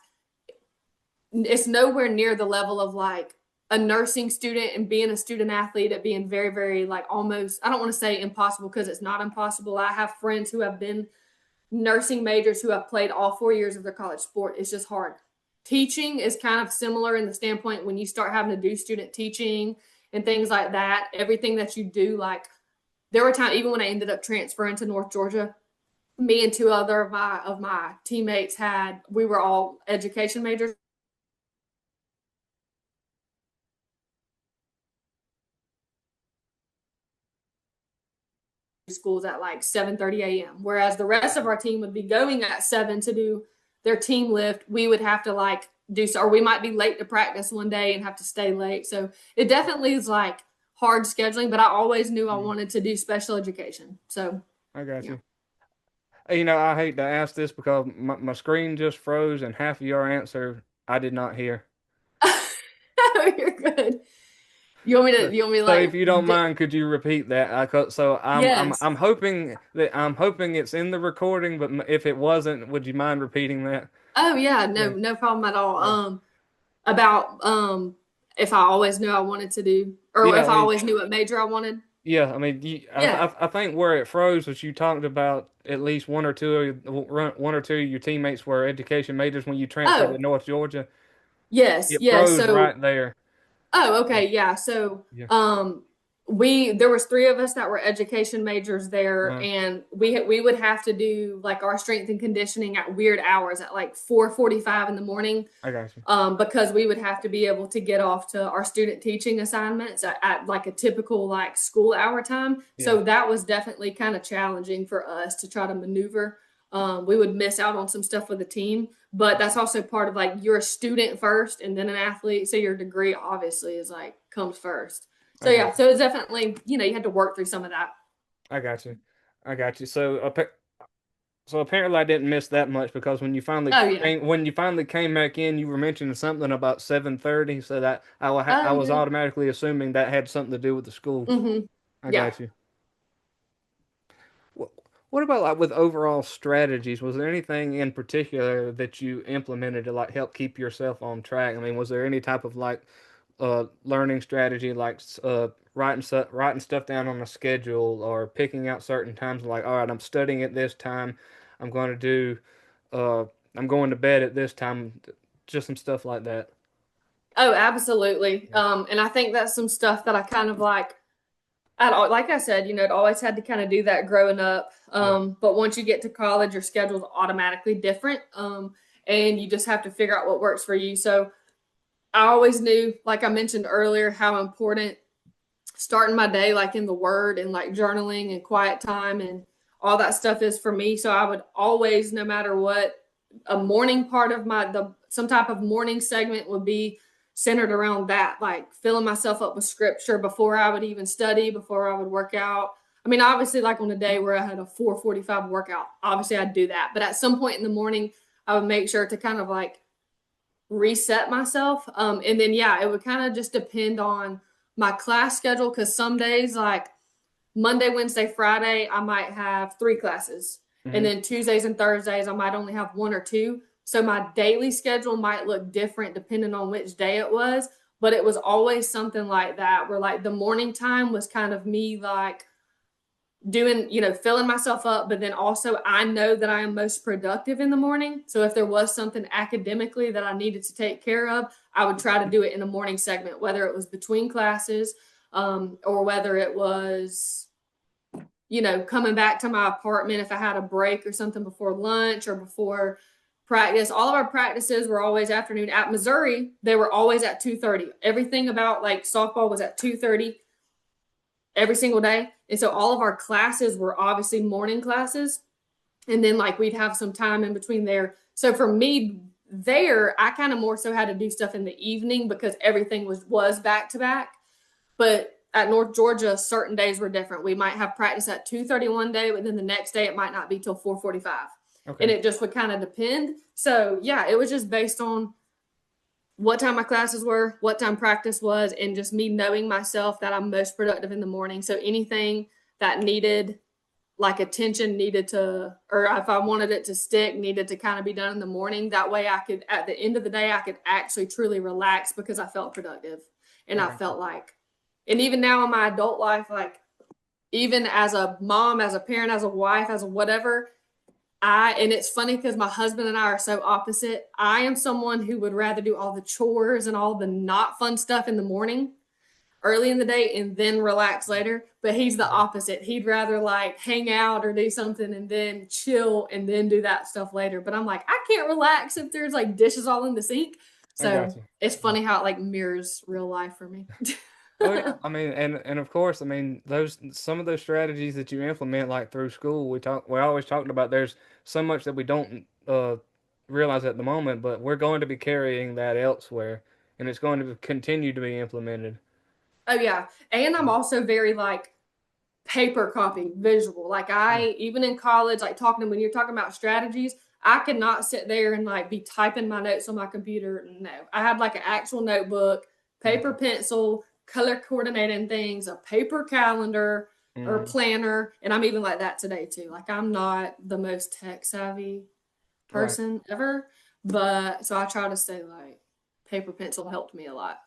it's nowhere near the level of like a nursing student and being a student athlete at being very, very like almost, I don't want to say impossible because it's not impossible. I have friends who have been nursing majors who have played all 4 years of their college sport. It's just hard. Teaching is kind of similar in the standpoint when you start having to do student teaching and things like that. Everything that you do, like there were times even when I ended up transferring to North Georgia, me and two other of my teammates we were all education majors schools at like 7:30 a.m. Whereas the rest of our team would be going at 7 to do their team lift. We would have to like do so, or we might be late to practice one day and have to stay late. So it definitely is like hard scheduling, but I always knew I Mhm. wanted to do special education. So I got yeah. you. I hate to ask this because my screen just froze and half of your answer I did not hear. You're good. You want me So, to you want me to so if like you don't mind, could you repeat that? So yes. I'm hoping it's in the recording, but if it wasn't, would you mind repeating that? Oh yeah, Yeah. no problem at all. Yeah. About if I always knew I wanted to do or Yeah, if I always knew what major I wanted. Yeah. I think where it froze was you talked about at least one or two of your teammates were education majors when you transferred to Oh, North Georgia. yes, It yes. froze So right there. oh, okay, yeah. So, Yeah. there was three of us that were education majors there, Uh, and we would have to do like our strength and conditioning at weird hours at like 4:45 in the morning, I got you. because we would have to be able to get off to our student teaching assignments at like a typical like school hour time. Yeah. So that was definitely kind of challenging for us to try to maneuver. We would miss out on some stuff with the team, but that's also part of like you're a student first and then an athlete. So your degree obviously is like comes first. So I got yeah, you. so it's definitely, you had to work through some of that. I got you. I got you. So apparently I didn't miss that much because Oh yeah. when you finally came back in, you were mentioning something about 7:30, so that I Oh was yeah. automatically assuming that had something to do with the school. Mm-hmm. I Yeah. got you. What, what about like with overall strategies? Was there anything in particular that you implemented to like help keep yourself on track? I mean, was there any type of like learning strategy like writing stuff down on a schedule or picking out certain times like all right, I'm studying at this time. I'm going to do uh I'm going to bed at this time. Just some stuff like that. Oh, absolutely. Yeah. And I think that's some stuff that I kind of like like I said, it always had to kind of do that growing up. Yeah. But once you get to college, your schedule's automatically different. And you just have to figure out what works for you. So I always knew, like I mentioned earlier, how important starting my day like in the word and like journaling and quiet time and all that stuff is for me. So I would always, no matter what, a morning part of the some type of morning segment would be centered around that, like filling myself up with scripture before I would even study, before I would work out. I mean, obviously, like on a day where I had a 4:45 workout, obviously I'd do that. But at some point in the morning, I would make sure to kind of like reset myself. And then yeah, it would kind of just depend on my class schedule because some days like Monday, Wednesday, Friday, I might have three classes. And Hmm. then Tuesdays and Thursdays, I might only have one or two. So my daily schedule might look different depending on which day it was. But it was always something like that where like the morning time was kind of me like doing, filling myself up, but then also I know that I am most productive in the morning. So if there was something academically that I needed to take care of, I would try to do it in the morning segment, whether it was between classes, or whether it was, coming back to my apartment if I had a break or something before lunch or before practice. All of our practices were always afternoon. At Missouri, they were always at 2:30. Everything about like softball was at 2:30 every single day. And so all of our classes were obviously morning classes. And then like we'd have some time in between there. So for me there, I kind of more so had to do stuff in the evening because everything was back to back. But at North Georgia, certain days were different. We might have practice at 2:30 one day, but then the next day it might not be till 4:45. And Okay. it just would kind of depend. So yeah, it was just based on what time my classes were, what time practice was, and just me knowing myself that I'm most productive in the morning. So anything that needed like attention needed to, or if I wanted it to stick, needed to kind of be done in the morning. That way I could, at the end of the day, I could actually truly relax because I felt productive. And I I got you. felt like, and even now in my adult life, like even as a mom, as a parent, as a wife, as a whatever, and it's funny because my husband and I are so opposite. I am someone who would rather do all the chores and all the not fun stuff in the morning, early in the day, and then relax later. But he's the Okay. opposite. He'd rather like hang out or do something and then chill and then do that stuff later. But I'm like, I can't relax if there's like dishes all in the sink. I got So you. it's Yeah. funny how it like mirrors real life for me. Oh yeah, I mean, and of course, I mean those some of those strategies that you implement like through school, we always talked about. There's so much that we don't realize at the moment, but we're going to be carrying that elsewhere, and it's going to continue to be implemented. Oh yeah. And I'm also very like paper copy visual. Like Mm, even in college, like talking when you're talking about strategies, I could not sit there and like be typing my notes on my computer. No, I had like an actual notebook, paper okay. pencil, color coordinating things, a paper calendar or Mm, planner. And I'm even like that today too. Like I'm not the most tech savvy right. person ever, but so I try to stay like paper pencil helped me a lot.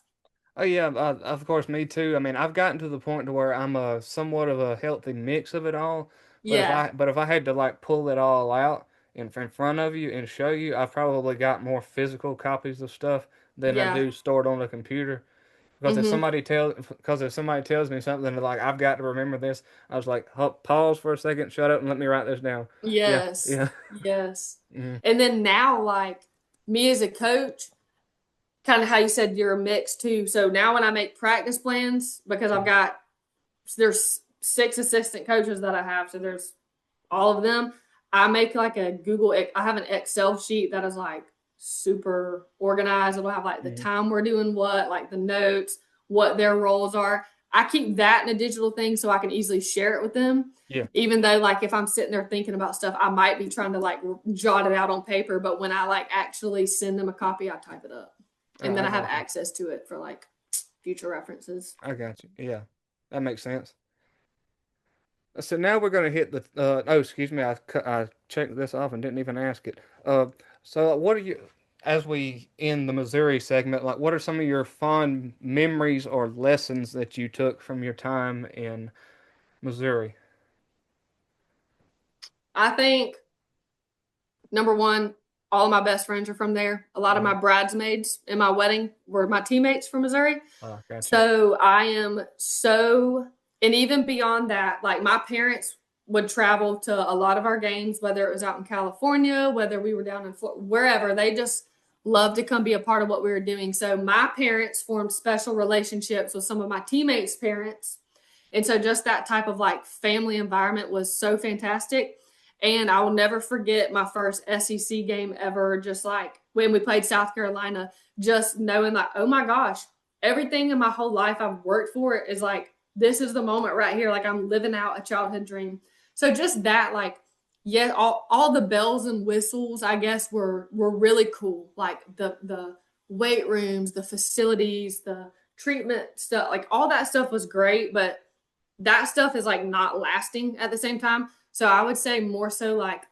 Oh yeah, of course, me too. I mean, I've gotten to the point to where I'm a somewhat of a healthy mix of it all. Yeah. But if I had to like pull it all out in front of you and show you, I've probably got more physical copies of stuff than I Yeah. do stored on the computer. Mm-hmm. Because if somebody tells me something like I've got to remember this, I was like, pause for a second, shut up, and let me write this down. Yeah, Yes. yeah, Yes. mm, And then now, like me as a coach, kind of how you said you're a mix too. So now when I make practice plans, because yeah, there's six assistant coaches that I have, so there's all of them. I make like I have an Excel sheet that is like super organized. It'll have like the mm, time we're doing what, like the notes, what their roles are. I keep that in a digital thing so I can easily share it with them. yeah. Even though like if I'm sitting there thinking about stuff, I might be trying to like jot it out on paper, but when I like actually send them a copy, I type it up. And then I I have got you. access to it for like future references. I got you. Yeah, that makes sense. So now we're gonna hit the. Oh, excuse me. I checked this off and didn't even ask it. So what are you? As we end the Missouri segment, like what are some of your fond memories or lessons that you took from your time in Missouri? I think number one, all of my best friends are from there. A lot of my Mhm. bridesmaids in my wedding were my teammates from Missouri. Got you. So I am so, and even beyond that, like my parents would travel to a lot of our games, whether it was out in California, whether we were down in Florida, wherever. They just loved to come be a part of what we were doing. So my parents formed special relationships with some of my teammates' parents. And so just that type of like family environment was so fantastic. And I will never forget my first SEC game ever, just like when we played South Carolina, just knowing like, oh my gosh, everything in my whole life I've worked for is like, this is the moment right here. Like I'm living out a childhood dream. So just that, like, yeah, all the bells and whistles, I guess, were really cool. Like the weight rooms, the facilities, the treatment stuff, like all that stuff was great, but that stuff is like not lasting at the same time. So I would say more so like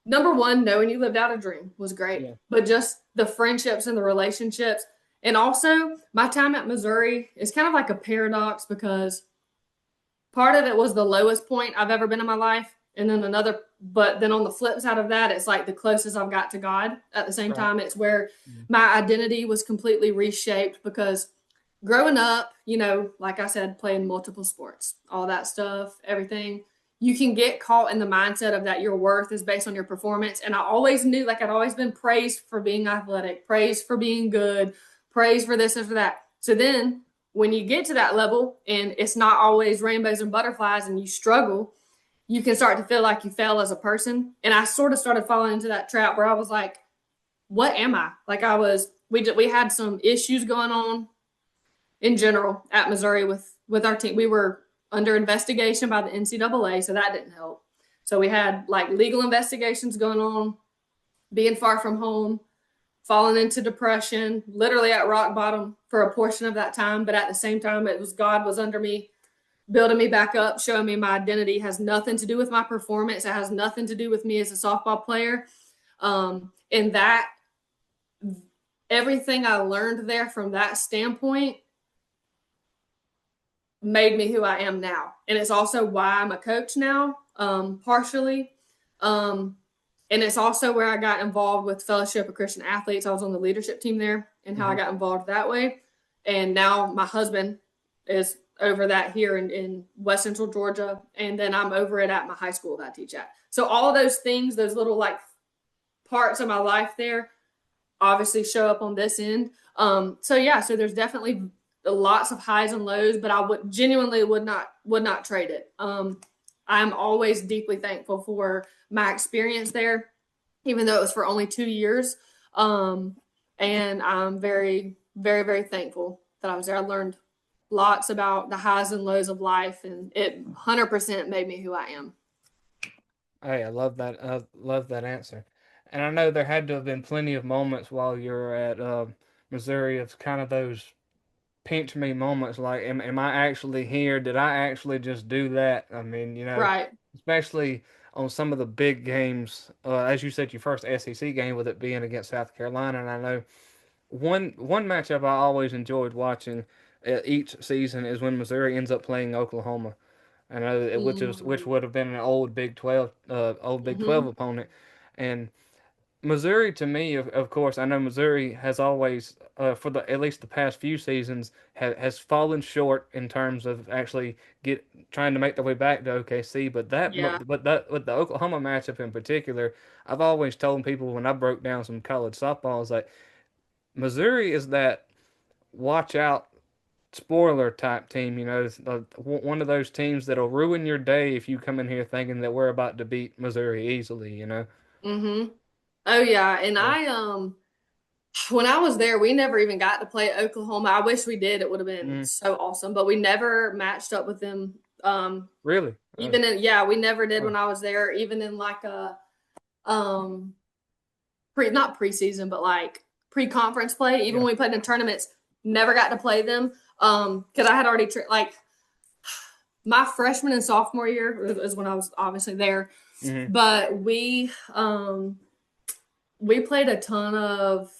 number one, knowing you lived out a dream was great, Yeah. but just the friendships and the relationships. And also, my time at Missouri is kind of like a paradox because part of it was the lowest point I've ever been in my life. And then but then on the flip side of that, it's like the closest I've got to God at the same Right. time. It's where Mm. my identity was completely reshaped because growing up, like I said, playing multiple sports, all that stuff, everything, you can get caught in the mindset of that your worth is based on your performance. And I always knew, like, I'd always been praised for being athletic, praised for being good, praised for this and for that. So then when you get to that level and it's not always rainbows and butterflies and you struggle, you can start to feel like you fail as a person. And I sort of started falling into that trap where I was like, what am I? Like we had some issues going on in general at Missouri with our team. We were under investigation by the NCAA, so that didn't help. So we had like legal investigations going on, being far from home, falling into depression, literally at rock bottom for a portion of that time. But at the same time, it was God was under me, building me back up, showing me my identity has nothing to do with my performance. It has nothing to do with me as a softball player. And that everything I learned there from that standpoint made me who I am now. And it's also why I'm a coach now, partially. And it's also where I got involved with Fellowship of Christian Athletes. I was on the leadership team there and how I Mm-hmm. got involved that way. And now my husband is over that here in West Central Georgia. And then I'm over it at my high school that I teach at. So all those things, those little like parts of my life there obviously show up on this end. So there's definitely lots of highs and lows, but I would genuinely would not trade it. I'm always deeply thankful for my experience there, even though it was for only 2 years. And I'm very, very, very thankful that I was there. I learned lots about the highs and lows of life, and it 100% made me who I am. Hey, I love that. I love that answer. And I know there had to have been plenty of moments while you're at Missouri of kind of those pinch me moments like, am I actually here? Did I actually just do that? I mean, Right. especially on some of the big games, as you said, your first SEC game with it being against South Carolina. And I know one matchup I always enjoyed watching each season is when Missouri ends up playing Oklahoma. I know which Mm-hmm. would have been an old Big 12 Mm-hmm. opponent, and Missouri, to me, of course, I know Missouri has always, for the at least the past few seasons, has fallen short in terms of actually get trying to make their way back to OKC. Yeah. But that with the Oklahoma matchup in particular, I've always told people when I broke down some college softball is like Missouri is that watch out spoiler type team. It's one of those teams that'll ruin your day if you come in here thinking that we're about to beat Missouri easily. Mm-hmm. Oh yeah. And Yeah. when I was there, we never even got to play Oklahoma. I wish we did. It would have been Mm, so awesome, but we never matched up with them. really? Yeah, we never did Huh. when I was there, even in like a, um, not preseason, but like pre-conference play. Even Yeah. when we played in tournaments, never got to play them. Cause I had already, like my freshman and sophomore year is when I was obviously there, Hmm. but we played a ton of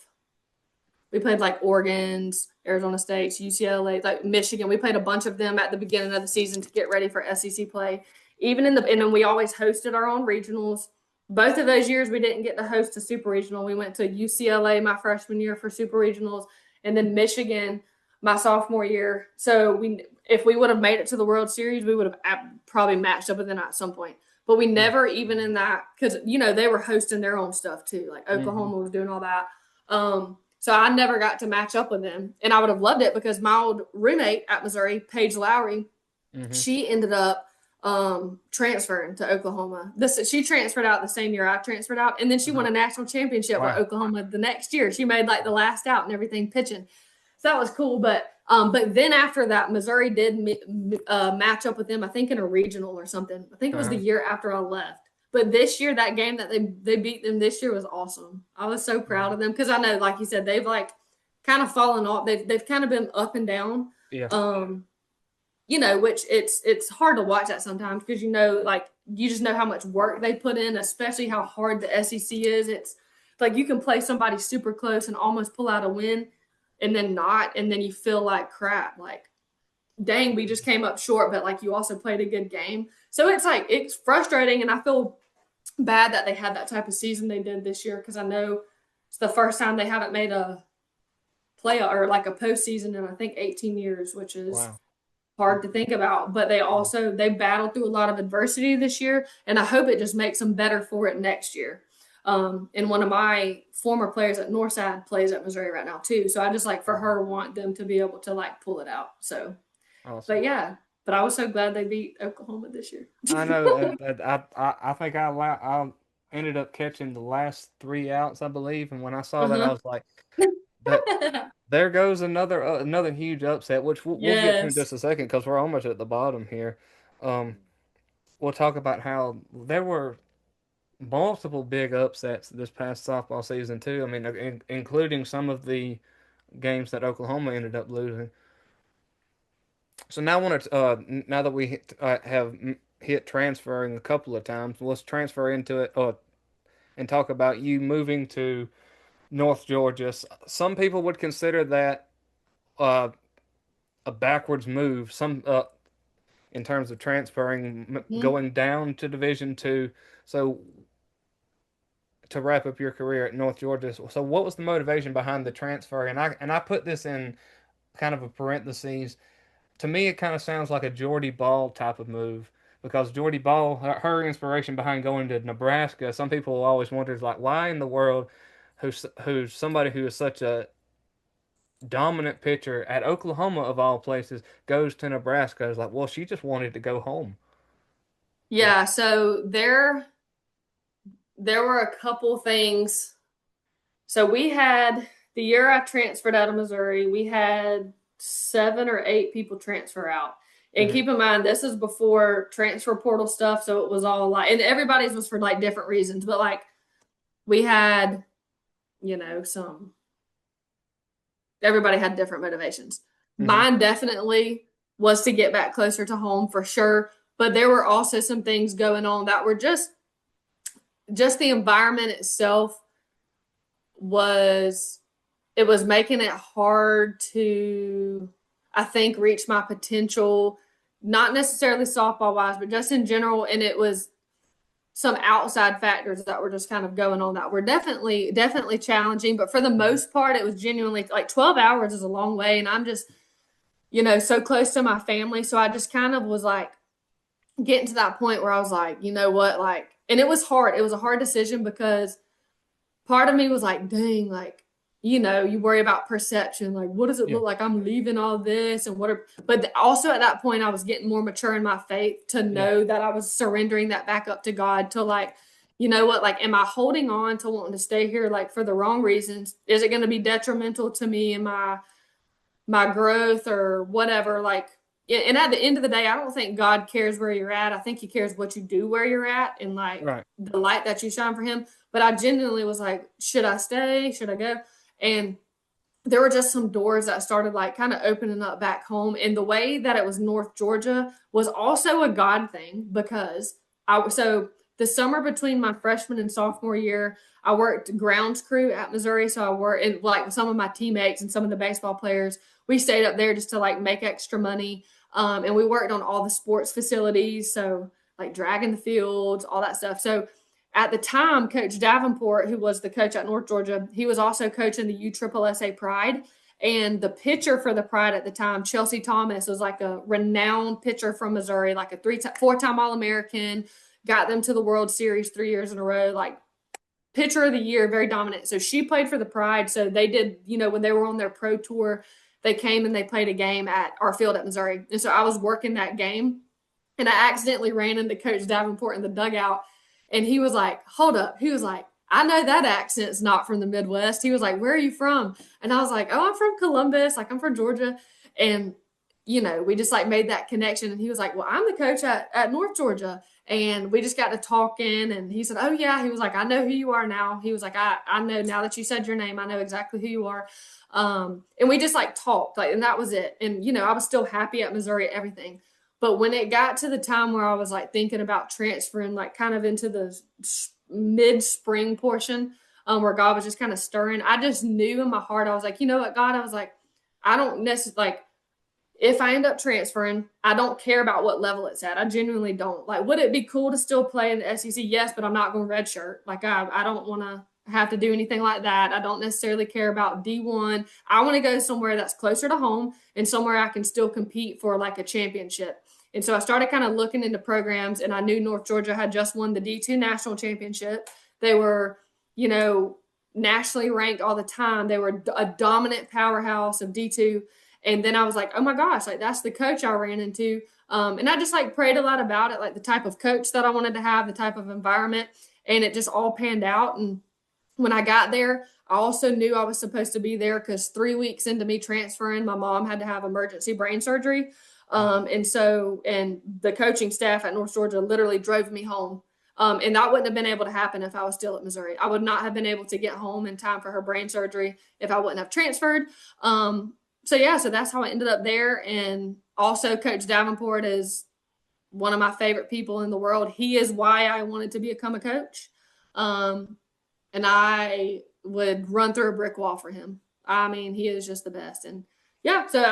we played like Oregon's, Arizona State's, UCLA, like Michigan. We played a bunch of them at the beginning of the season to get ready for SEC play. And then we always hosted our own regionals. Both of those years we didn't get to host a super regional. We went to UCLA my freshman year for super regionals, and then Michigan my sophomore year. So if we would have made it to the World Series, we would have probably matched up with them at some point. But we never even in that because they were hosting their own stuff too. Like Hmm. Oklahoma was doing all that. So I never got to match up with them. And I would have loved it because my old roommate at Missouri, Paige Lowry, Hmm. she ended up transferring to Oklahoma. She transferred out the same year I transferred out. And then she won Uh-huh. a national championship with Wow. Oklahoma the next year. She made like the last out and everything pitching. So that was cool. But then after that, Missouri did match up with them, I think in a regional or something. I think it was the Uh-huh. year after I left. But this year, that game that they beat them this year was awesome. I was so proud Mhm. of them because I know, like you said, they've like kind of fallen off. They've kind of been up and down. Yeah. Um, which it's hard to watch that sometimes because like you just know how much work they put in, especially how hard the SEC is. It's like you can play somebody super close and almost pull out a win, and then not, and then you feel like crap. Like dang, we just came up short, but like you also played a good game. So it's like it's frustrating, and I feel bad that they had that type of season they did this year because I know it's the first time they haven't made a playoff or like a postseason in I think 18 years, which is Wow. hard to think about. But they Yeah. also they battled through a lot of adversity this year, and I hope it just makes them better for it next year. And one of my former players at Northside plays at Missouri right now too. So I just like for her want them to be able to like pull it out. So, Awesome. but yeah, but I was so glad they beat Oklahoma this year. I know. I think I ended up catching the last three outs, I believe, and when I saw that, I Uh-huh. was like, that there goes another huge upset, which we'll get to in Yes. just a second because we're almost at the bottom here. Um, we'll talk about how there were multiple big upsets this past softball season too. I mean, including some of the games that Oklahoma ended up losing. So now I want to now that we have hit transferring a couple of times, let's transfer into it and talk about you moving to North Georgia. Some people would consider that uh, a backwards move. Some in terms of transferring, Mhm. going down to Division Two. So to wrap up your career at North Georgia. So what was the motivation behind the transfer? And I put this in kind of a parentheses. To me, it kind of sounds like a Jordy Ball type of move because Jordy Ball, her inspiration behind going to Nebraska. Some people always wonder, like, why in the world, who's somebody who is such a dominant pitcher at Oklahoma of all places, goes to Nebraska? It's like, well, she just wanted to go home. Yeah. Yeah, so there were a couple things. So we had the year I transferred out of Missouri, we had 7 or 8 people transfer out. And Hmm. keep in mind, this is before transfer portal stuff, so it was all like, and everybody's was for like different reasons, but like we had, some everybody had different motivations. Hmm. Mine definitely was to get back closer to home for sure, but there were also some things going on that were just the environment itself was it was making it hard to I think reach my potential, not necessarily softball wise, but just in general. And it was some outside factors that were just kind of going on that were definitely challenging. But for the Hmm. most part, it was genuinely like 12 hours is a long way. And I'm just, so close to my family. So I just kind of was like getting to that point where I was like, you know what, like, and it was hard. It was a hard decision because part of me was like, dang, like, you worry about perception. Like, what does it Yeah. look like? I'm leaving all this and what are, but also at that point, I was getting more mature in my faith to Yeah. know that I was surrendering that back up to God to like, you know what, like, am I holding on to wanting to stay here like for the wrong reasons? Is it going to be detrimental to me and my growth or whatever? Like, and at the end of the day, I don't think God cares where you're at. I think he cares what you do where you're at and like Right. the light that you shine for him. But I genuinely was like, should I stay? Should I go? And there were just some doors that started like kind of opening up back home. And the way that it was North Georgia was also a God thing because so the summer between my freshman and sophomore year, I worked grounds crew at Missouri. So I worked and like some of my teammates and some of the baseball players, we stayed up there just to like make extra money. And we worked on all the sports facilities. So like dragging the fields, all that stuff. So at the time, Coach Davenport, who was the coach at North Georgia, he was also coaching the USSSA Pride. And the pitcher for the Pride at the time, Chelsea Thomas, was like a renowned pitcher from Missouri, like a 4-time All American, got them to the World Series 3 years in a row, like pitcher of the year, very dominant. So she played for the Pride. So they did, when they were on their pro tour, they came and they played a game at our field at Missouri. And so I was working that game and I accidentally ran into Coach Davenport in the dugout. And he was like, hold up. He was like, I know that accent's not from the Midwest. He was like, where are you from? And I was like, oh, I'm from Columbus. Like, I'm from Georgia. And, we just like made that connection. And he was like, well, I'm the coach at North Georgia. And we just got to talking. And he said, oh, yeah. He was like, I know who you are now. He was like, I know now that you said your name, I know exactly who you are. And we just like talked, like, and that was it. And, I was still happy at Missouri, everything. But when it got to the time where I was like thinking about transferring, like kind of into the mid spring portion, where God was just kind of stirring, I just knew in my heart, I was like, you know what, God, I was like, I don't necessarily like, if I end up transferring, I don't care about what level it's at. I genuinely don't. Like, would it be cool to still play in the SEC? Yes, but I'm not going redshirt. Like, I don't want to have to do anything like that. I don't necessarily care about D1. I want to go somewhere that's closer to home and somewhere I can still compete for like a championship. And so I started kind of looking into programs, and I knew North Georgia had just won the D2 national championship. They were, you know, nationally ranked all the time. They were a dominant powerhouse of D2. And then I was like, oh my gosh, like that's the coach I ran into. And I just like prayed a lot about it, like the type of coach that I wanted to have, the type of environment, and it just all panned out. And when I got there, I also knew I was supposed to be there because 3 weeks into me transferring, my mom had to have emergency brain surgery. And the coaching staff at North Georgia literally drove me home. And that wouldn't have been able to happen if I was still at Missouri. I would not have been able to get home in time for her brain surgery if I wouldn't have transferred. So that's how I ended up there. And also, Coach Davenport is one of my favorite people in the world. He is why I wanted to become a coach. Um, and I would run through a brick wall for him. I mean, he is just the best. And yeah, so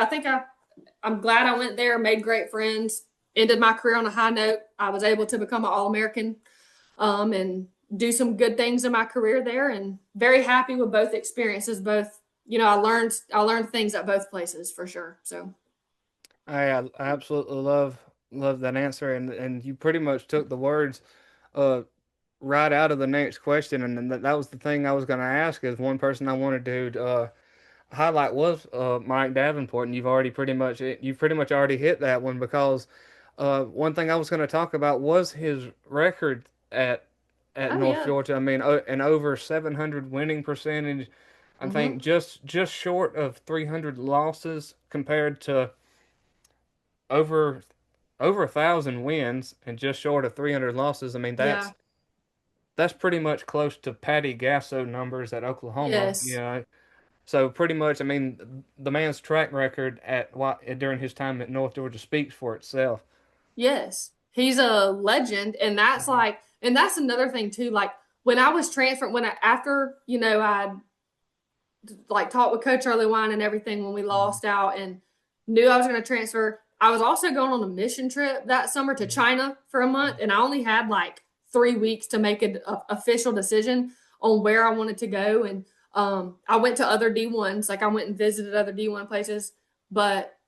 I'm glad I went there, made great friends, ended my career on a high note. I was able to become an All-American, and do some good things in my career there, and very happy with both experiences. Both, I learned things at both places for sure. So I absolutely love that answer, and you pretty much took the words uh right out of the next question, and that was the thing I was going to ask. Is one person I wanted to highlight was Mike Davenport, and you've pretty much already hit that one because one thing I was going to talk about was his record at oh North yeah, Georgia. I mean, an over 700 winning percentage. I mm-hmm. think just short of 300 losses compared to over over 1,000 wins and just short of 300 losses. I mean, Yeah, that's pretty much close to Patty Gasso numbers at Oklahoma. yes, So pretty much, I mean, the man's track record during his time at North Georgia speaks for itself. yes. He's a legend, and that's Mhm. like, and that's another thing too. Like when I was transferred, when I after I like talked with Coach Early Wine and everything when we Mhm. lost out and knew I was going to transfer. I was also going on a mission trip that summer to Mhm. China for a month, and I only had like 3 weeks to make an official decision on where I wanted to go. And I went to other D1s, like I went and visited other D1 places, but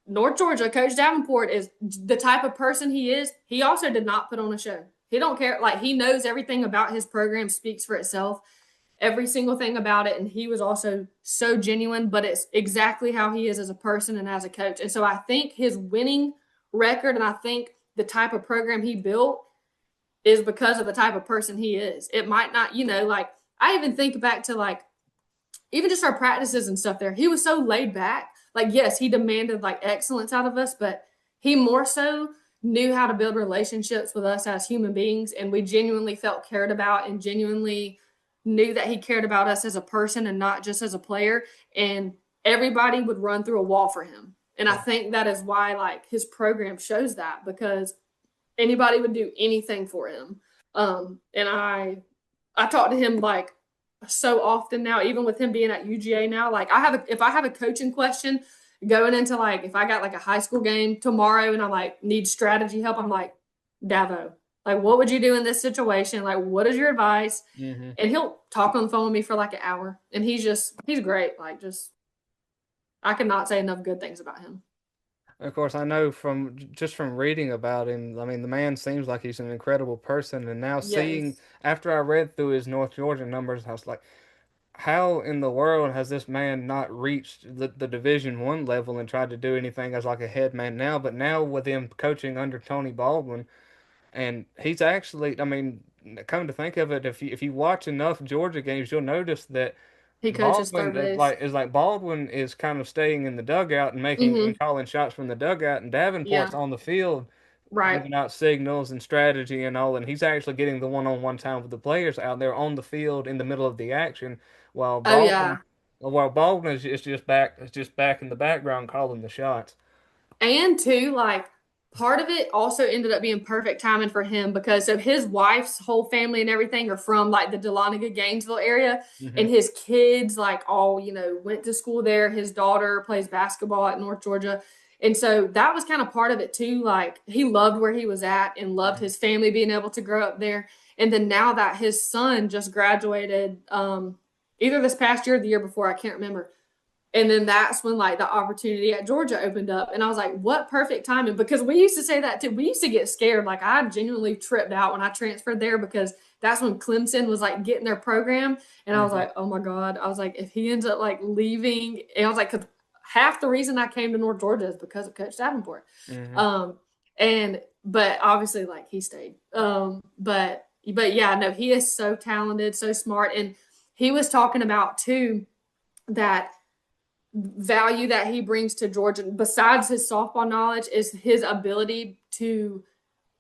North Georgia, Coach Davenport is the type of person he is. He also did not put on a show. He don't care. Like he knows everything about his program speaks for itself, every single thing about it. And he was also so genuine, but it's exactly how he is as a person and as a coach. And so I think his winning record, and I think the type of program he built is because of the type of person he is. It might not, like I even think back to like even just our practices and stuff there. He was so laid back. Like, yes, he demanded like excellence out of us, but he more so knew how to build relationships with us as human beings. And we genuinely felt cared about and genuinely knew that he cared about us as a person and not just as a player. And everybody would run through a wall for him. And I think that is why like his program shows that because anybody would do anything for him. And I talk to him like so often now, even with him being at UGA now. Like if I have a coaching question going into like if I got like a high school game tomorrow and I like need strategy help, I'm like, Davo, like what would you do in this situation? Like what is your advice? Mhm. And he'll talk on the phone with me for like an hour. And he's great. Like just I cannot say enough good things about him. Of course, I know from reading about him. I mean, the man seems like he's an incredible person, and now seeing Yes. after I read through his North Georgia numbers, I was like, how in the world has this man not reached the Division 1 level and tried to do anything as like a head man now? But now with him coaching under Tony Baldwin, and he's actually, I mean, come to think of it, if you watch enough Georgia games, you'll notice that He coaches third base. Baldwin is kind of staying in the dugout and making and Mm-hmm. calling shots from the dugout, and Davenport's Yeah. on the field Right. giving out signals and strategy and all, and he's actually getting the one-on-one time with the players out there on the field in the middle of the action, while Oh Baldwin, yeah. while Baldwin is just back in the background calling the shots. And too, like part of it also ended up being perfect timing for him because so his wife's whole family and everything are from like the Dahlonega Gainesville area, Hmm. and his kids like all went to school there. His daughter plays basketball at North Georgia, and so that was kind of part of it too. Like he loved where he was at and loved his family being able to grow up there. And then now that his son just graduated, either this past year or the year before, I can't remember, and then that's when like the opportunity at Georgia opened up. And I was like, what perfect timing. Because we used to say that too. We used to get scared. Like I genuinely tripped out when I transferred there because that's when Clemson was like getting their program. And I was Hmm. like, oh my God. I was like, if he ends up like leaving, and I was like, because half the reason I came to North Georgia is because of Coach Davenport. Hmm. Um, but obviously like he stayed. But yeah, no, he is so talented, so smart. And he was talking about too that value that he brings to Georgia, besides his softball knowledge, is his ability to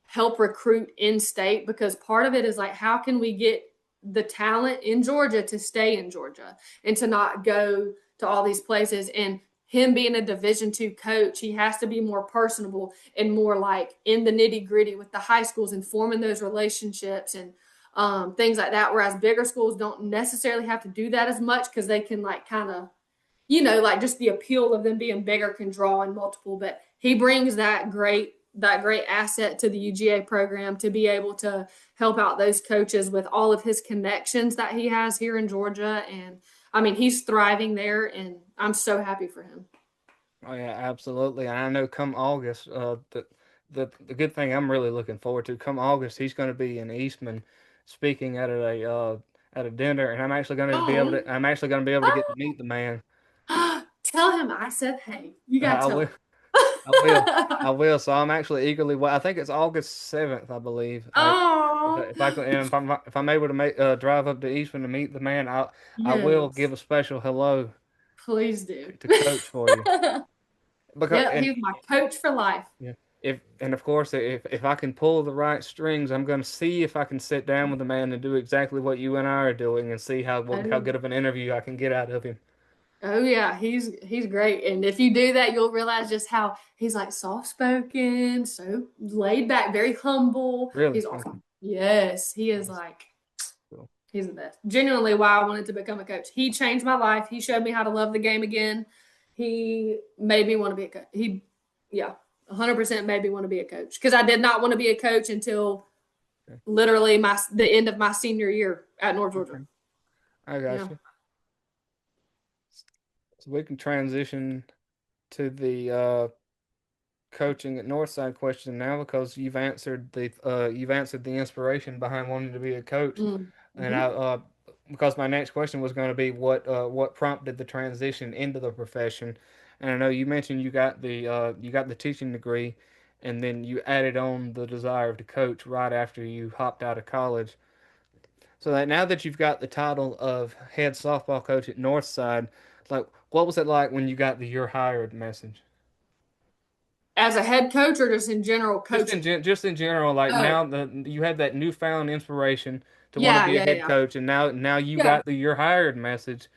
help recruit in state. Because part of it is like, how can we get the talent in Georgia to stay in Georgia and to not go to all these places? And him being a Division II coach, he has to be more personable and more like in the nitty gritty with the high schools and forming those relationships and things like that. Whereas bigger schools don't necessarily have to do that as much because they can like kind of like just the appeal of them being bigger can draw in multiple. But he brings that great asset to the UGA program to be able to help out those coaches with all of his connections that he has here in Georgia. And I mean, he's thriving there, and I'm so happy for him. Oh yeah, absolutely. And I know come August, the good thing I'm really looking forward to come August, he's going to be in Eastman speaking at a dinner, and Oh, I'm actually going to be able to get to meet the man. tell him I said, hey, you got I to tell will, him. I will, I will. So I'm actually eagerly. Well, I think it's August 7th, I believe. Oh, If I can, and if I'm able to drive up to Eastman to meet the man, I will give yes, a special hello please do. to Coach for you because Yep, and he's my coach for life. yeah. If and of course, if I can pull the right strings, I'm going to see if I can sit down with the man and do exactly what you and I are doing, and see how Oh, good of an interview I can get out of him. Oh yeah, he's great. And if you do that, you'll realize just how he's like soft spoken, so laid back, very humble. Really? He's Okay. awesome. Yes, he is Nice. like Cool. he's the best. Genuinely why I wanted to become a coach. He changed my life. He showed me how to love the game again. He made me want to be a coach. Yeah, 100% made me want to be a coach because I did not want to be a coach until Okay. literally the end of my senior year at North Georgia. Okay. I Yeah. got you. So we can transition to the coaching at Northside question now because you've answered the inspiration behind wanting to be a coach, and Mm-hmm. I because my next question was going to be what prompted the transition into the profession, and I know you mentioned you got the teaching degree, and then you added on the desire to coach right after you hopped out of college. So that now that you've got the title of head softball coach at Northside, like what was it like when you got the "you're hired" message? As a head coach or just in general coaching? Just in general, like Oh, now you had that newfound inspiration to want to yeah, be a yeah, head yeah. coach, and now you Yeah. got the "you're hired" message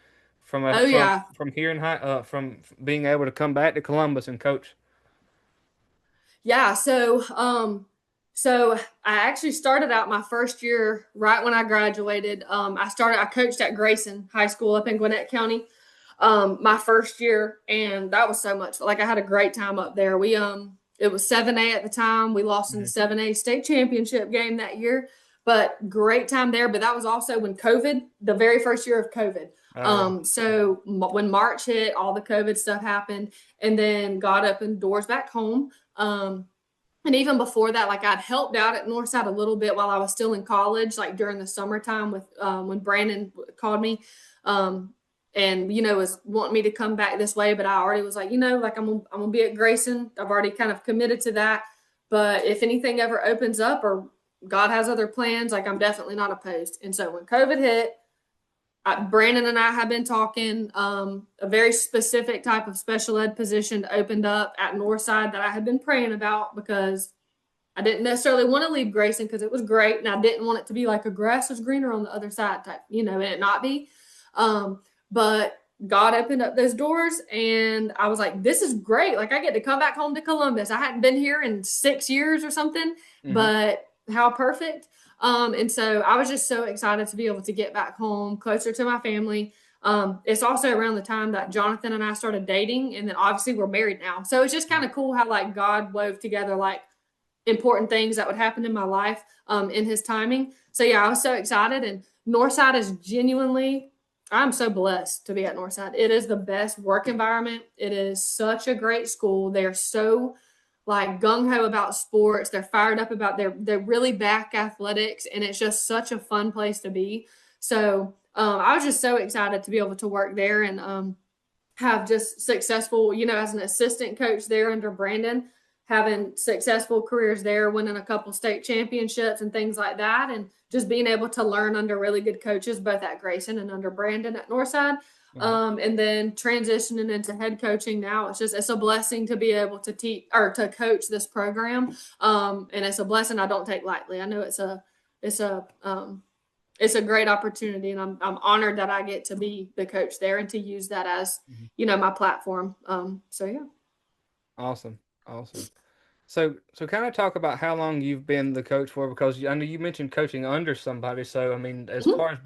Oh, yeah. from here in high from being able to come back to Columbus and coach. Yeah. So I actually started out my first year right when I graduated. I coached at Grayson High School up in Gwinnett County, my first year, and that was so much. Like I had a great time up there. It was 7A at the time. We lost in the Mhm. 7A state championship game that year, but great time there. But that was also when COVID, the very first year of COVID. Oh yeah. When March hit, all the COVID stuff happened, and then got up and doors back home. And even before that, like I'd helped out at Northside a little bit while I was still in college, like during the summertime with when Brandon called me. Um, and was wanting me to come back this way, but I already was like, like I'm gonna be at Grayson. I've already kind of committed to that. But if anything ever opens up or God has other plans, like I'm definitely not opposed. And so when COVID hit, Brandon and I have been talking. A very specific type of special ed position opened up at Northside that I had been praying about because I didn't necessarily want to leave Grayson because it was great, and I didn't want it to be like a grass is greener on the other side type, and it not be. But God opened up those doors, and I was like, this is great. Like, I get to come back home to Columbus. I hadn't been here in 6 years or something, Hmm. but how perfect. And so I was just so excited to be able to get back home closer to my family. It's also around the time that Jonathan and I started dating, and then obviously we're married now. So it's just kind of cool how like God wove together like important things that would happen in my life in his timing. So yeah, I was so excited. And Northside is genuinely, I'm so blessed to be at Northside. It is the best work environment. It is such a great school. They're so like gung ho about sports. They're fired up about they're really back athletics, and it's just such a fun place to be. So I was just so excited to be able to work there and have just successful, as an assistant coach there under Brandon, having successful careers there, winning a couple state championships and things like that, and just being able to learn under really good coaches, both at Grayson and under Brandon at Northside. Hmm. And then transitioning into head coaching now, it's a blessing to be able to teach or to coach this program. And it's a blessing I don't take lightly. I know it's a it's a great opportunity, and I'm honored that I get to be the coach there and to use that as Hmm. my platform. So yeah. Awesome. Awesome. So kind of talk about how long you've been the coach for, because I know you mentioned coaching under somebody. So I mean, as Mhm. far as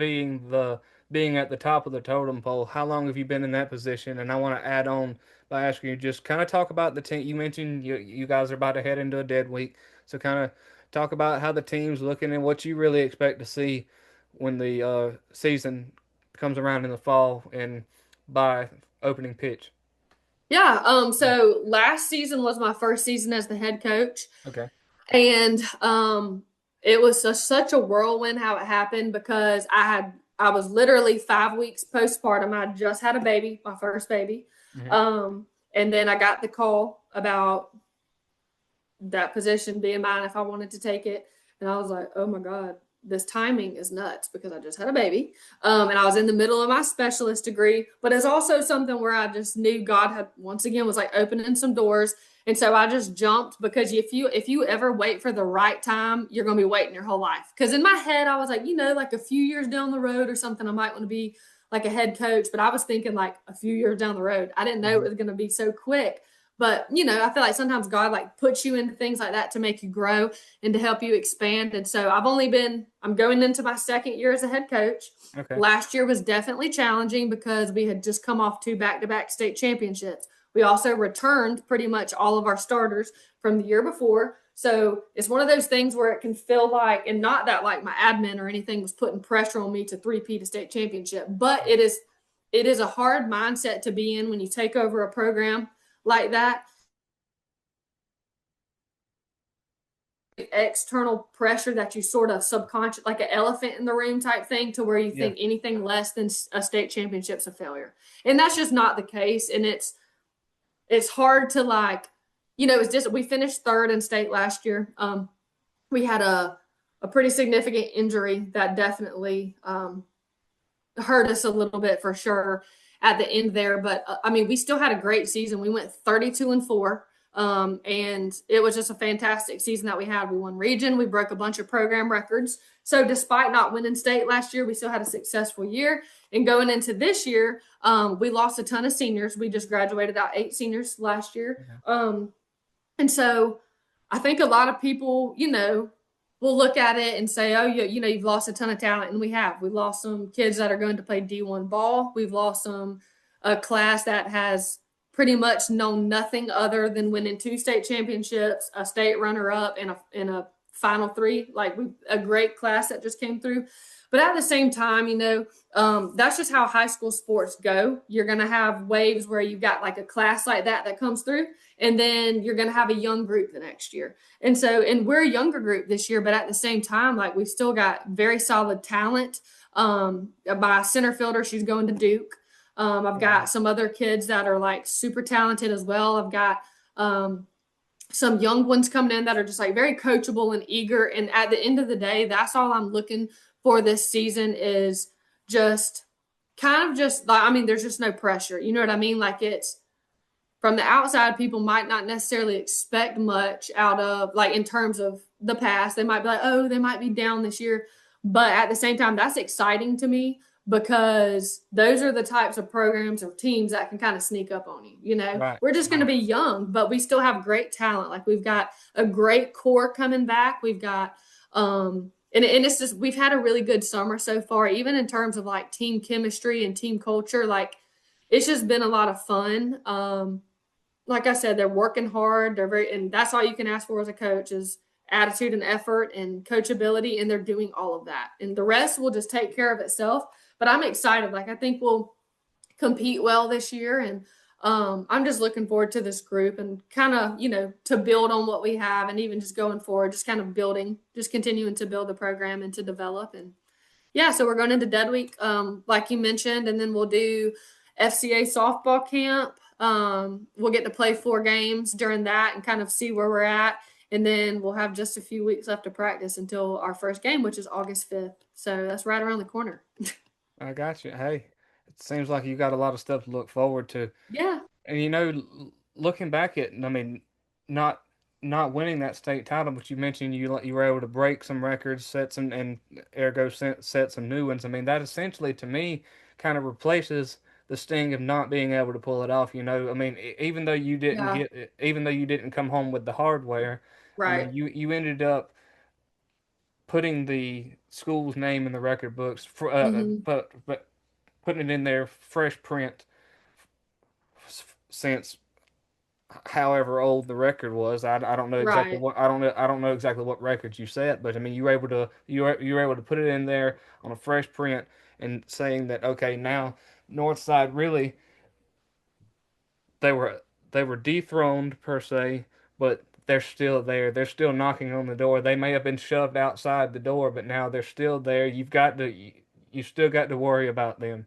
being at the top of the totem pole, how long have you been in that position? And I want to add on by asking you just kind of talk about the team. You mentioned you guys are about to head into a dead week, so kind of talk about how the team's looking and what you really expect to see when the season comes around in the fall and by opening pitch. Yeah. So last season was my first season as the head coach, Okay. and it was such a whirlwind how it happened because I was literally 5 weeks postpartum. I just had a baby, my first baby, Hmm. um, and then I got the call about that position being mine if I wanted to take it. And I was like, oh my God, this timing is nuts because I just had a baby. And I was in the middle of my specialist degree, but it's also something where I just knew God had once again was like opening some doors. And so I just jumped because if you ever wait for the right time, you're gonna be waiting your whole life. Because in my head, I was like, like a few years down the road or something, I might want to be like a head coach. But I was thinking like a few years down the road. I didn't know it Hmm. was gonna be so quick. But I feel like sometimes God like puts you into things like that to make you grow and to help you expand. And so I'm going into my second year as a head coach. Okay. Last year was definitely challenging because we had just come off two back-to-back state championships. We also returned pretty much all of our starters from the year before. So it's one of those things where it can feel like, and not that like my admin or anything was putting pressure on me to three-peat a state championship, but it is a hard mindset to be in when you take over a program like that. External pressure that you sort of subconscious, like an elephant in the room type thing, to where you Yeah. think anything less than a state championship's a failure, and that's just not the case. And it's hard to like, it's just we finished third in state last year. We had a pretty significant injury that definitely hurt us a little bit for sure at the end there. But I mean, we still had a great season. We went 32-4. And it was just a fantastic season that we had. We won region, we broke a bunch of program records. So despite not winning state last year, we still had a successful year. And going into this year, we lost a ton of seniors. We just graduated out 8 seniors last year. Okay. And so I think a lot of people, will look at it and say, oh, you've lost a ton of talent. And we have. We lost some kids that are going to play D1 ball. We've lost a class that has pretty much known nothing other than winning two state championships, a state runner up, and a final three. Like a great class that just came through. But at the same time, that's just how high school sports go. You're going to have waves where you've got like a class like that comes through, and then you're going to have a young group the next year. And we're a younger group this year, but at the same time, like we've still got very solid talent. My center fielder, she's going to Duke. I've Oh, wow. got some other kids that are like super talented as well. I've got some young ones coming in that are just like very coachable and eager. And at the end of the day, that's all I'm looking for this season is just kind of just like, I mean, there's just no pressure. You know what I mean? Like it's from the outside, people might not necessarily expect much out of like in terms of the past. They might be like, oh, they might be down this year. But at the same time, that's exciting to me because those are the types of programs or teams that can kind of sneak up on you. Right. We're just going to Right. be young, but we still have great talent. Like we've got a great core coming back. We've got, and it's just, we've had a really good summer so far, even in terms of like team chemistry and team culture. Like it's just been a lot of fun. Like I said, they're working hard. And that's all you can ask for as a coach is attitude and effort and coachability. And they're doing all of that. And the rest will just take care of itself. But I'm excited. Like, I think we'll compete well this year. And I'm just looking forward to this group and kind of, to build on what we have and even just going forward, just kind of building, just continuing to build the program and to develop. And yeah, so we're going into Dead Week, like you mentioned, and then we'll do FCA softball camp. We'll get to play 4 games during that and kind of see where we're at. And then we'll have just a few weeks left to practice until our first game, which is August 5th. So that's right around the corner. I got you. Hey, it seems like you got a lot of stuff to look forward to. Yeah. And looking back at, I mean, not not winning that state title, but you mentioned you were able to break some records, set some, and ergo set some new ones. I mean, that essentially to me kind of replaces the sting of not being able to pull it off. I mean, Yeah. even though you didn't come home with the hardware, I mean, Right. you ended up putting the school's name in the record books, Hmm. but putting it in their fresh print since however old the record was. I don't know exactly Right. what I don't know exactly what records you set, but I mean you were able to put it in there on a fresh print and saying that okay, now Northside really they were they were dethroned per se, but they're still there. They're still knocking on the door. They may have been shoved outside the door, but now they're still there. You still got to worry about them.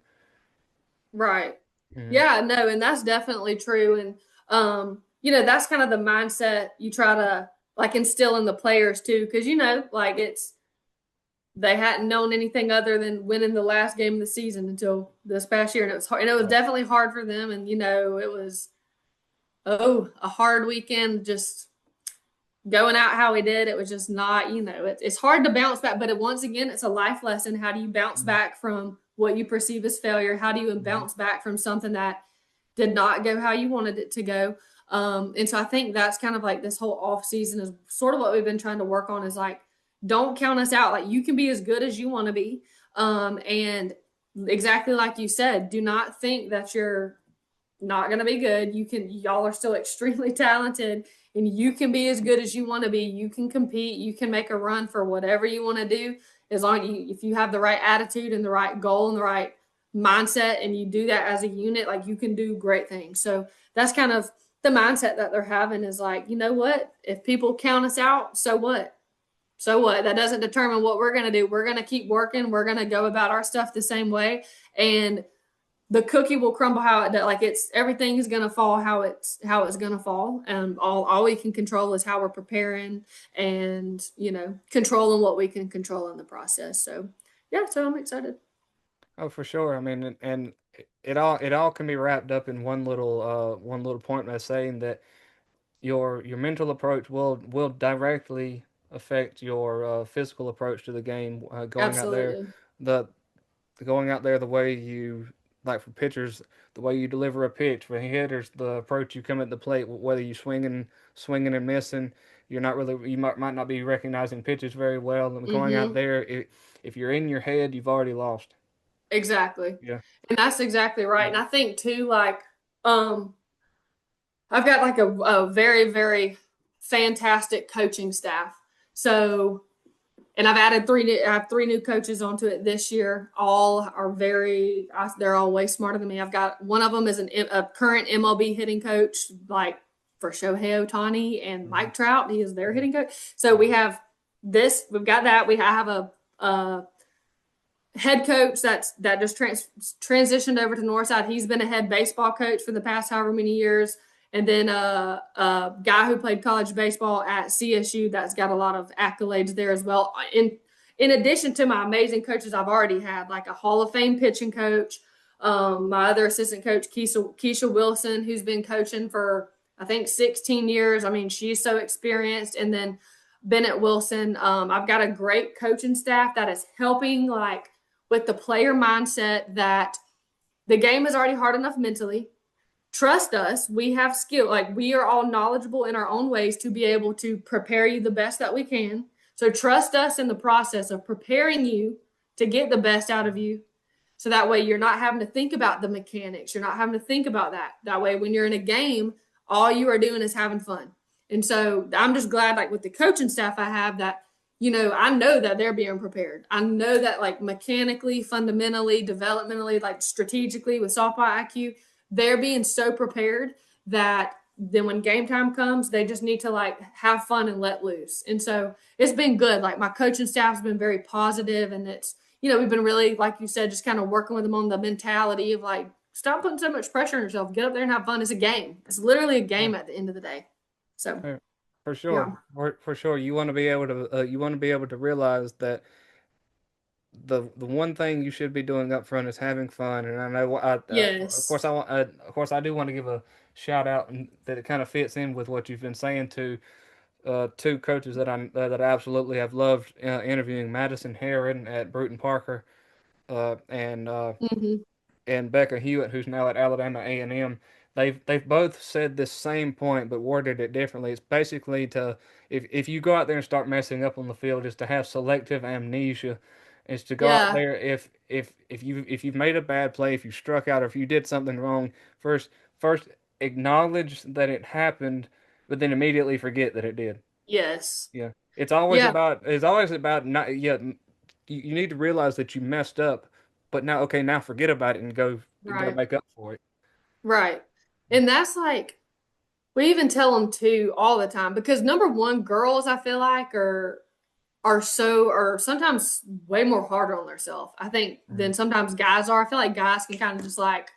Right. Mhm. Yeah, no, and that's definitely true. And that's kind of the mindset you try to like instill in the players too, because like they hadn't known anything other than winning the last game of the season until this past year, and it was hard, and it was definitely hard for them. And it was a hard weekend, just going out how we did. It was just not, it's hard to bounce back, but once again, it's a life lesson. How do you bounce Mhm. back from what you perceive as failure? How do you Mhm. bounce back from something that did not go how you wanted it to go? And so I think that's kind of like this whole off season is sort of what we've been trying to work on is like, don't count us out. Like you can be as good as you want to be. And exactly like you said, do not think that you're not going to be good. Y'all are still extremely talented and you can be as good as you want to be. You can compete, you can make a run for whatever you want to do as long as if you have the right attitude and the right goal and the right mindset and you do that as a unit, like you can do great things. So that's kind of the mindset that they're having is like, you know what? If people count us out, so what? So what? That doesn't determine what we're going to do. We're going to keep working. We're going to go about our stuff the same way. And the cookie will crumble how it does. Like it's everything is gonna fall how it's gonna fall. And all we can control is how we're preparing and controlling what we can control in the process. So yeah, so I'm excited. Oh, for sure. I mean, and it all can be wrapped up in one little point by saying that your mental approach will directly affect your physical approach to the game. Absolutely. The going out there the way you like for pitchers, the way you deliver a pitch. For hitters, the approach you come at the plate, whether you swinging and missing, you might not be recognizing pitches very well. And going out Mm-hmm. there, if you're in your head, you've already lost. Exactly. Yeah. And that's exactly right. Yeah. And I think too, like, um, I've got like a very, very fantastic coaching staff. So and I have 3 new coaches onto it this year. All are they're all way smarter than me. I've got one of them is a current MLB hitting coach, like for Shohei Ohtani and Mhm. Mike Trout. He is their Mhm. hitting coach. So we've got that. I have a head coach that just transitioned over to Northside. He's been a head baseball coach for the past however many years. And then a guy who played college baseball at CSU that's got a lot of accolades there as well. In addition to my amazing coaches I've already had, like a Hall of Fame pitching coach, my other assistant coach, Keisha Wilson, who's been coaching for I think 16 years. I mean, she's so experienced. And then Bennett Wilson. I've got a great coaching staff that is helping like with the player mindset that the game is already hard enough mentally. Trust us, we have skill. Like we are all knowledgeable in our own ways to be able to prepare you the best that we can. So trust us in the process of preparing you to get the best out of you. So that way you're not having to think about the mechanics. You're not having to think about that. That way when you're in a game, all you are doing is having fun. And so I'm just glad like with the coaching staff I have that I know that they're being prepared. I know that like mechanically, fundamentally, developmentally, like strategically with softball IQ, they're being so prepared that then when game time comes, they just need to like have fun and let loose. And so it's been good. Like my coaching staff's been very positive, and we've been really, like you said, just kind of working with them on the mentality of like, stop putting so much pressure on yourself. Get up there and have fun. It's a game. It's literally a Yeah. game at the end of the day. So, Yeah, for yeah. sure, for sure. You want to be able to realize that the one thing you should be doing up front is having fun. And I know of Yes. course of course I do want to give a shout out, and that it kind of fits in with what you've been saying to two coaches that I absolutely have loved interviewing: Madison Herron at Bruton Parker, and Mm-hmm. Becca Hewitt, who's now at Alabama A&M. They've both said this same point, but worded it differently. It's basically to if you go out there and start messing up on the field, is to have selective amnesia. Is to go out Yeah. there if you've made a bad play, if you struck out, or if you did something wrong, first acknowledge that it happened, but then immediately forget that it did. Yes. Yeah, Yeah. it's always about not yeah. You need to realize that you messed up, but now okay, now forget about it and go Right. make up for it. Right. And that's like, we even tell them too all the time because number one, girls I feel like are sometimes way more harder on themselves, I think, Mhm. than sometimes guys are. I feel like guys can kind of just like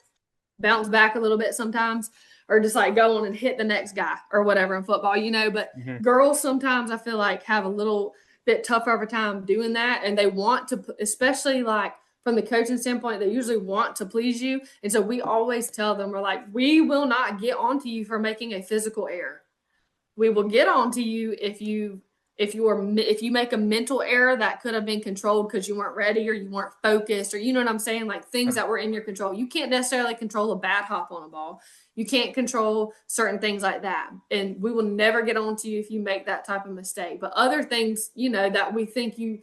bounce back a little bit sometimes, or just like go on and hit the next guy or whatever in football, but Mhm. girls sometimes I feel like have a little bit tougher of a time doing that, and they want to, especially like from the coaching standpoint, they usually want to please you. And so we always tell them, we're like, we will not get onto you for making a physical error. We will get on to you if you make a mental error that could have been controlled because you weren't ready or you weren't focused, or you know what I'm saying, like things that were in your control. You can't necessarily control a bad hop on a ball. You can't control certain things like that, and we will never get on to you if you make that type of mistake. But other things, that we think you,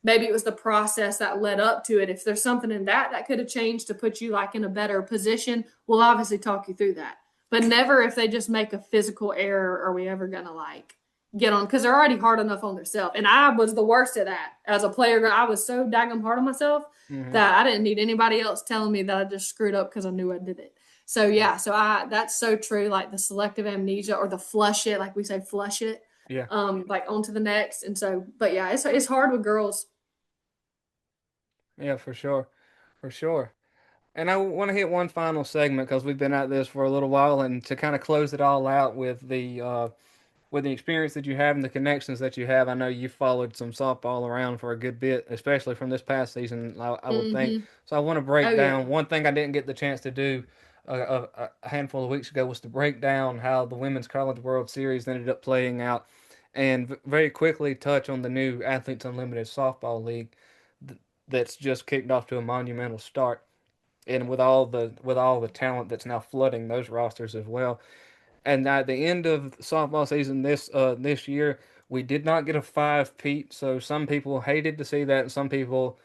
maybe it was the process that led up to it, if there's something in that could have changed to put you like in a better position, we'll obviously talk you through that. But never if they just make a physical error are we ever gonna like get on, because they're already hard enough on themselves. And I was the worst at that as a player. I was so daggum hard on myself Mhm. that I didn't need anybody else telling me that I just screwed up because I knew I did it. So yeah, so I that's so true. Like the selective amnesia or the flush it, like we say, flush it, Yeah. like onto the next. And so, but yeah, it's hard with girls. Yeah, for sure. And I want to hit one final segment because we've been at this for a little while, and to kind of close it all out with the experience that you have and the connections that you have. I know you followed some softball around for a good bit, especially from this past season, I would think. Mm-hmm. So I want to Oh break yeah. down one thing I didn't get the chance to do a handful of weeks ago was to break down how the Women's College World Series ended up playing out, and very quickly touch on the new Athletes Unlimited Softball League that's just kicked off to a monumental start. And with all the talent that's now flooding those rosters as well, and at the end of softball season this year, we did not get a five-peat. So some people hated to see that, and some people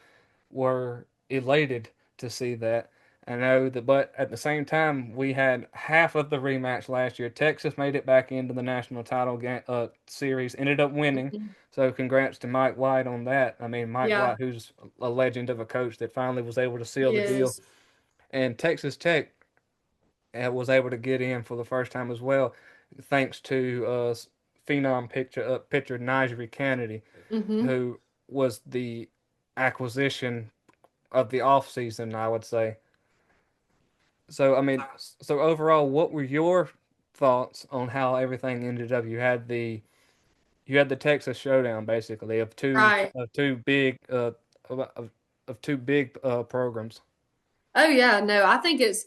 were elated to see that. I know that, but at the same time, we had half of the rematch last year. Texas made it back into the national title series, ended up winning. Mhm. So congrats to Mike White on that. I mean, Mike Yeah, White, who's a legend of a coach that finally was able to seal he the deal. is. And Texas Tech was able to get in for the first time as well, thanks to phenom pitcher Najee Kennedy, Mm-hmm. who was the acquisition of the offseason, I would say. So I mean, so overall, what were your thoughts on how everything ended up? You had the Texas Showdown basically of two Right. of two big of two big programs. Oh yeah. No, I think it's.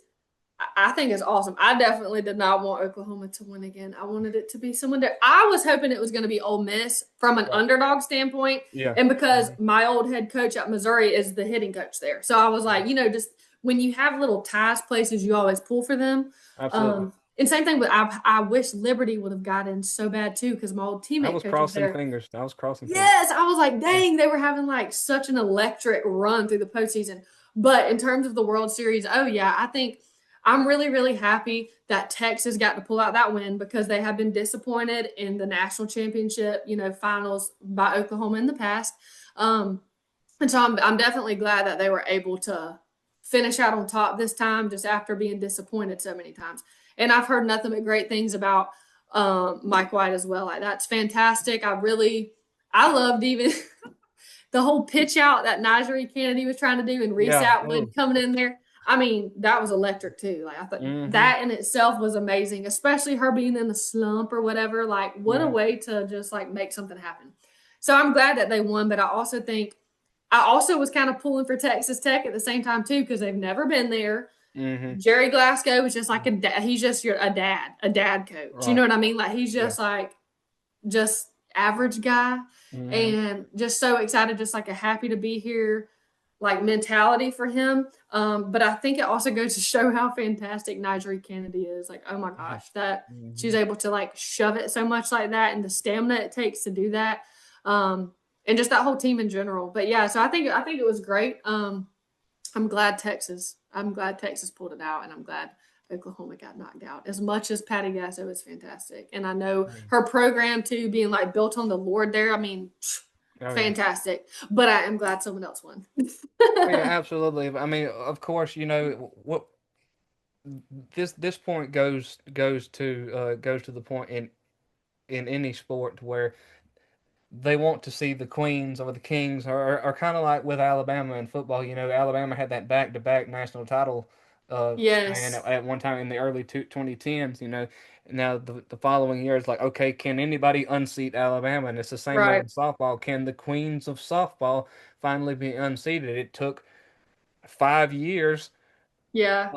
I think it's awesome. I definitely did not want Oklahoma to win again. I wanted it to be someone there. I was hoping it was going to be Ole Miss from an Right. underdog standpoint, Yeah. and because Mhm. my old head coach at Missouri is the hitting coach there, so I was Yeah. like, just when you have little ties places, you always pull for them. Absolutely. And same thing, but I wish Liberty would have got in so bad too because my old I teammate was coach was crossing there. fingers. I was crossing fingers. Yes, I was like, Yeah. dang, they were having like such an electric run through the postseason. But in terms of the World Series, oh yeah, I think I'm really, really happy that Texas got to pull out that win because they have been disappointed in the national championship, finals by Oklahoma in the past. Um, and so I'm definitely glad that they were able to finish out on top this time, just after being disappointed so many times. And I've heard nothing but great things about Mike White as well. Like that's fantastic. I loved even the whole pitch out that Najee Kennedy was trying to do and Reese Yeah. Oh. Atwood coming in there. I mean, that was electric too. Like I thought Mm-hmm. that in itself was amazing, especially her being in a slump or whatever. Like, what a Yeah. way to just like make something happen. So I'm glad that they won, but I also was kind of pulling for Texas Tech at the same time too because they've never been there. Mm-hmm. Jerry Glasgow was just like he's just a dad coach. You know Right. what I mean? Like he's Yeah. just like just average guy Mm-hmm. and just so excited, just like a happy to be here like mentality for him. But I think it also goes to show how fantastic Nigeria Kennedy is. Like, oh my Yeah. gosh, that she's Mm-hmm. able to like shove it so much like that and the stamina it takes to do that. Um, and just that whole team in general. But yeah, so I think it was great. I'm glad Texas pulled it out, and I'm glad Oklahoma got knocked out. As much as Patty Gasso is fantastic, and I know her program too, being like built on the Lord there. I mean, Oh yeah. fantastic. But I am glad someone else won. Oh yeah. Absolutely. I mean, of course, what this point goes to the point in any sport where they want to see the queens or the kings, or kind of like with Alabama in football. Alabama had that back-to-back national title span Yes, at one time in the early 2010s. Now the following year is like, okay, can anybody unseat Alabama? And it's the same way in right. softball. Can the queens of softball finally be unseated? It took 5 years. Yeah,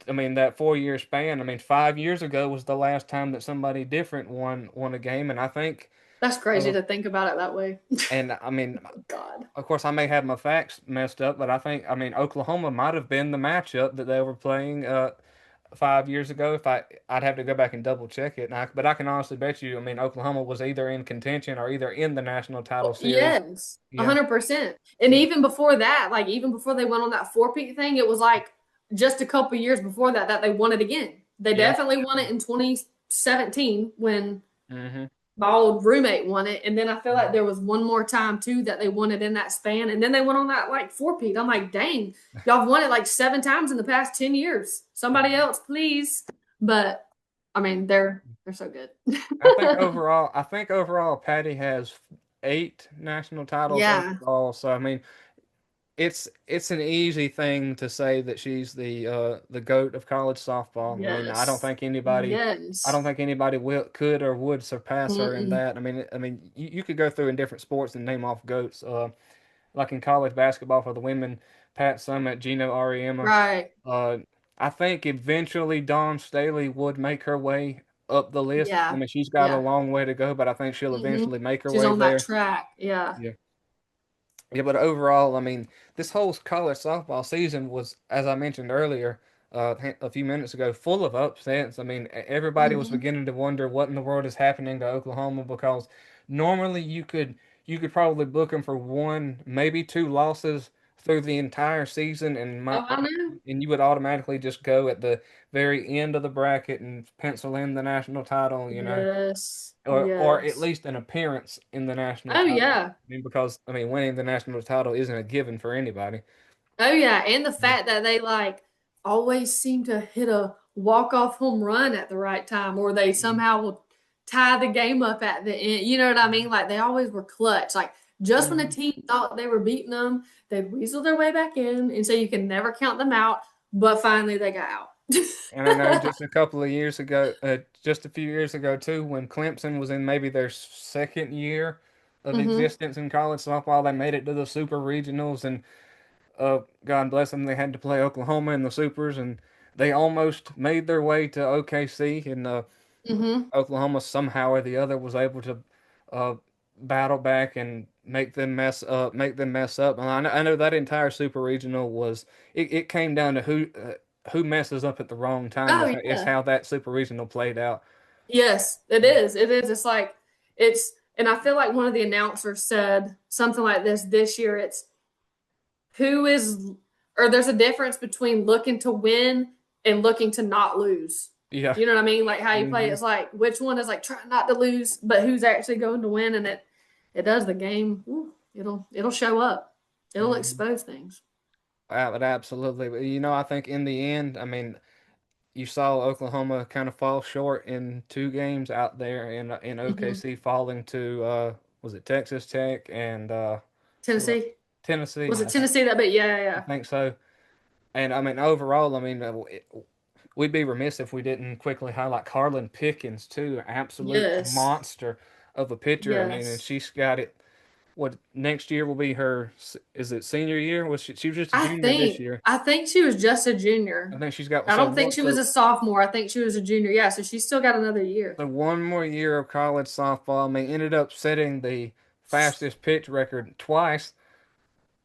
I mean, that 4 year span. I mean, 5 years ago was the last time that somebody different won a game, and I think. that's crazy Uh, to think about it that way. and I mean, God. of course, I may have my facts messed up, but I mean, Oklahoma might have been the matchup that they were playing 5 years ago. I'd have to go back and double check it. But I can honestly bet you, I mean, Oklahoma was either in contention or either in the national title Well, series. yes, Yeah, 100%. And even before that, like even before they went on that four-peat thing, it was like just a couple years before that they won it again. They yeah. definitely won it in 2017 when Mm-hmm. my old roommate won it, and then I feel like there was one more time too that they won it in that span, and then they went on that like four-peat. I'm like, dang, y'all have won it like 7 times in the past 10 years. Somebody else, please. But I mean, they're so good. I think overall, Patty has 8 national titles Yeah. overall. So I mean, it's an easy thing to say that she's the goat of college softball. I mean, Yes. I Yes. don't think anybody could or would surpass her in Mm-mm. that. I mean, you could go through in different sports and name off goats. Like in college basketball for the women, Pat Summitt, Gino Auriemma. Right. Uh, I think eventually Dawn Staley would make her way up the list. I Yeah. mean, she's got a Yeah. long way to go, but I think she'll Hmm. eventually make her She's way on that there. track. Yeah. Yeah. Yeah, but overall, I mean, this whole college softball season was, as I mentioned earlier, a few minutes ago, full of upsets. I mean, everybody was Hmm. beginning to wonder what in the world is happening to Oklahoma because normally you could probably book them for one, maybe two losses through the entire season, Oh, I know. and you would automatically just go at the very end of the bracket and pencil in the national title. Yes. Or at Yes. least an appearance in the national Oh title. yeah. I mean, because winning the national title isn't a given for anybody. Oh yeah. And the Yeah. fact that they like always seem to hit a walk-off home run at the right time, or they Mhm. somehow will tie the game up at the end. You know what I mean? Like they always were clutch. Like just when a Mhm. team thought they were beating them, they'd weasel their way back in, and so you can never count them out. But finally, they got out. And I know just a couple of years ago, just a few years ago too, when Clemson was in maybe their second year of Hmm. existence in college softball, they made it to the super regionals, and God bless them, they had to play Oklahoma in the supers, and they almost made their way to OKC, and Hmm. Oklahoma somehow or the other was able to uh, battle back and make them mess up. And I know that entire super regional was it came down to who messes up at the wrong time Oh is yeah. how that super regional played out. Yes, it is. It is. It's like and I feel like one of the announcers said something like this year. It's who is, or there's a difference between looking to win and looking to not lose. Yeah. You know what I mean? Like how you play, Hmm. it's like which one is like trying not to lose, but who's actually going to win, and it does the game. Ooh, it'll show up. It'll Hmm. expose things. Absolutely. But, I think in the end, I mean, you saw Oklahoma kind of fall short in two games out there in Hmm. OKC, falling to was it Texas Tech and who else? Tennessee. Tennessee? Was it Tennessee that bit? Yeah, yeah, I yeah. think so. And I mean, overall, I mean, we'd be remiss if we didn't quickly highlight Carlin Pickens too, an absolute Yes. monster of a pitcher. I mean, and Yes. she's got it. What next year will be her? Is it senior year? She was just a I junior this think year. I think she was just a I junior. think she's got I don't think she was so a sophomore. I think she was a junior. Yeah, so she's still got another year. so one more year of college softball. I mean, ended up setting the fastest pitch record twice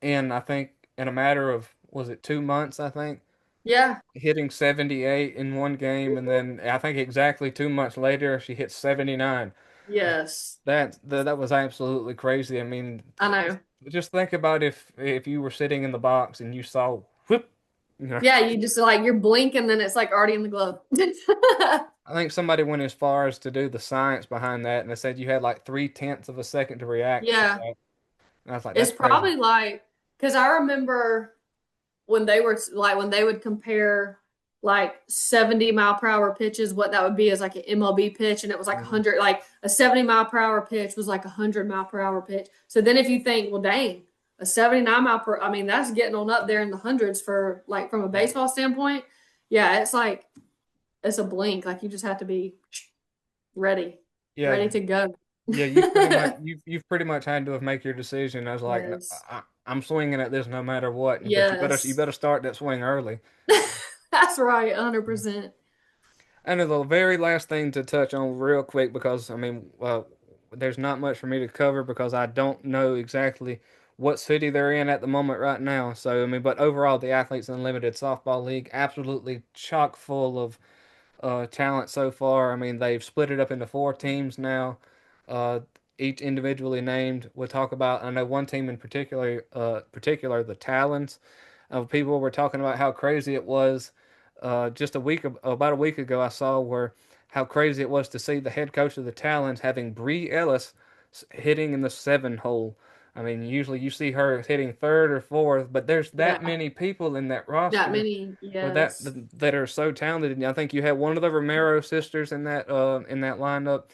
in I think in a matter of was it 2 months? I think Yeah. hitting 78 in one game, and then I think exactly 2 months later she hit 79. Yes. That was absolutely crazy. I mean, I know. just think about if you were sitting in the box and you saw whoop, you know. Yeah, you just like you're blinking, then it's like already in the glove. I think somebody went as far as to do the science behind that, and they said you had like 3/10 of a second to react to Yeah. that. And I was like, It's that's crazy. probably like because I remember when they were like when they would compare like 70-mile-per-hour pitches, what that would be is like an MLB pitch, and it was like Mhm. 100, like a 70-mile-per-hour pitch was like a 100-mile-per-hour pitch. So then if you think, well, dang, a 79 mile per, I mean, that's getting on up there in the hundreds for like from a Yeah. baseball standpoint. Yeah, it's like it's a blink. Like you just have to be ready, Yeah, ready to go. yeah, you've pretty much had to have make your decision. I was like, "No, Yes. I'm swinging at this no matter what, but you Yes. better start that swing early. That's right, 100%. And then the very last thing to touch on real quick, because I mean, there's not much for me to cover because I don't know exactly what city they're in at the moment right now. So I mean, but overall, the Athletes Unlimited softball league absolutely chock full of talent so far. I mean, they've split it up into four teams now, uh, each individually named. We'll talk about. I know one team in particular, the Talons. People were talking about how crazy it was. About a week ago, I saw where how crazy it was to see the head coach of the Talons having Bree Ellis hitting in the seven hole. I mean, usually you see her hitting third or fourth, but there's that Yeah. many people in that That roster many, with yes. that are so talented. And I think you had one of the Romero sisters in that lineup,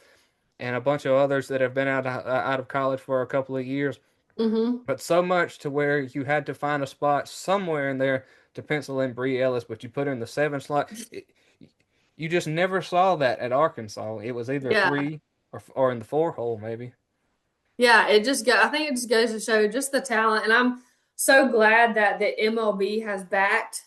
and a bunch of others that have been out of college for a couple of years. Mm-hmm. But so much to where you had to find a spot somewhere in there to pencil in Bree Ellis, but you put her in the seven slot. You just never saw that at Arkansas. It was either Yeah. three or in the four hole maybe. Yeah, I think it just goes to show just the talent. And I'm so glad that the MLB has backed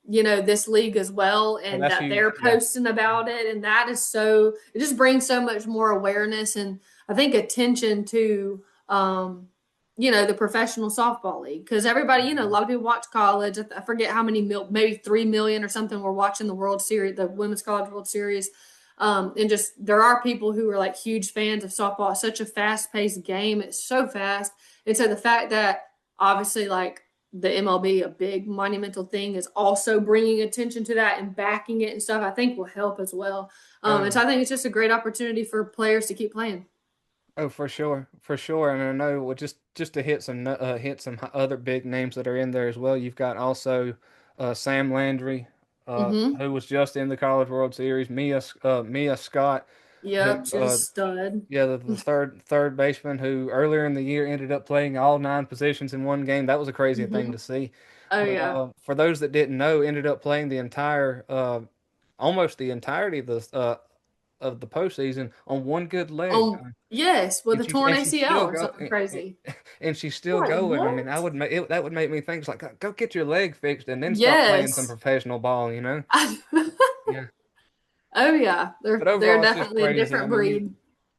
this league as well And and that's that they're huge. Yeah. posting about it. And that is so it just brings so much more awareness and I think attention to the professional softball league. Because everybody, a lot of people watch college. I forget how many maybe 3 million or something were watching the World Series, the Women's College World Series. And just there are people who are like huge fans of softball. It's such a fast paced game. It's so fast. And so the fact that obviously like the MLB, a big monumental thing, is also bringing attention to that and backing it and stuff, I think will help as well. And Oh, so I think it's just a great opportunity for players to keep playing. oh, for sure. And I know, well, just to hit some other big names that are in there as well. You've got also Sam Landry, Mm-hmm. who was just in the College World Series. Mia Scott, who Yep, she's a stud. yeah, the third baseman who earlier in the year ended up playing all nine positions in one game. That was a crazy thing Mm-hmm. to see. Oh But yeah. for those that didn't know, ended up playing almost the entirety of the postseason on one good leg. Yes, with a torn And she ACL still or got something crazy. and she's still Like going. I mean, what? that would make me think it's like, go get your leg fixed and then start playing some Yes. professional ball, you know? Yeah. Oh yeah, But they're overall, it's just definitely a crazy. I different mean, you breed.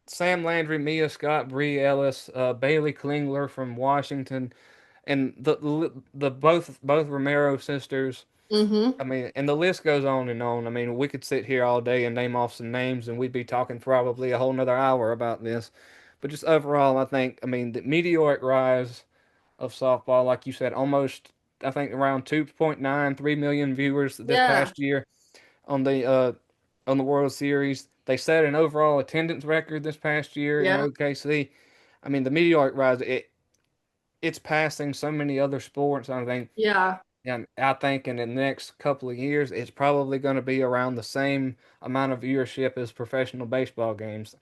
Sam Landry, Mia Scott, Bree Ellis, Bailey Klingler from Washington, and the both Romero sisters. Mm-hmm. I mean, and the list goes on and on. I mean, we could sit here all day and name off some names, and we'd be talking probably a whole nother hour about this. But just overall, I think, I mean, the meteoric rise of softball, like you said, almost, I think, around 2.93 million viewers this Yeah, past year on the World Series. They set an overall attendance record this past year in yeah, OKC. I mean, the meteoric rise, it's passing so many other sports. yeah, I think in the next couple of years, it's probably going to be around the same amount of viewership as professional baseball games,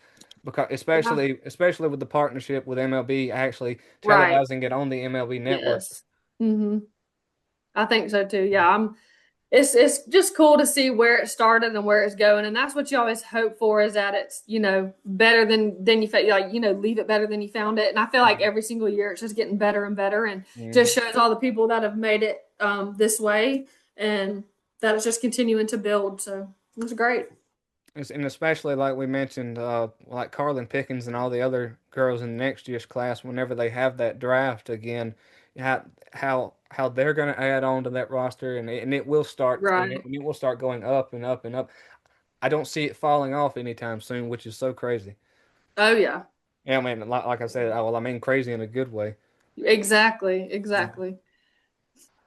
because yeah. especially with the partnership with MLB actually Right. televising it on the MLB network. Yes. Mm-hmm. I think so too. Yeah, I'm it's just cool to see where it started and where it's going, and that's what you always hope for is that it's better than you felt like leave it better than you found it. And I feel like every single year it's just getting better and better, and Mhm. just shows all the people that have made it this way, and that it's just continuing to build. So it's great. And especially like we mentioned, like Carlin Pickens and all the other girls in next year's class, whenever they have that draft again, how how they're going to add on to that roster, and it will start Right. and it will start going up and up and up. I don't see it falling off anytime soon, which is so crazy. Oh yeah. Yeah, I mean, like I said, well, I mean crazy in a good way. Exactly. Yeah. Exactly.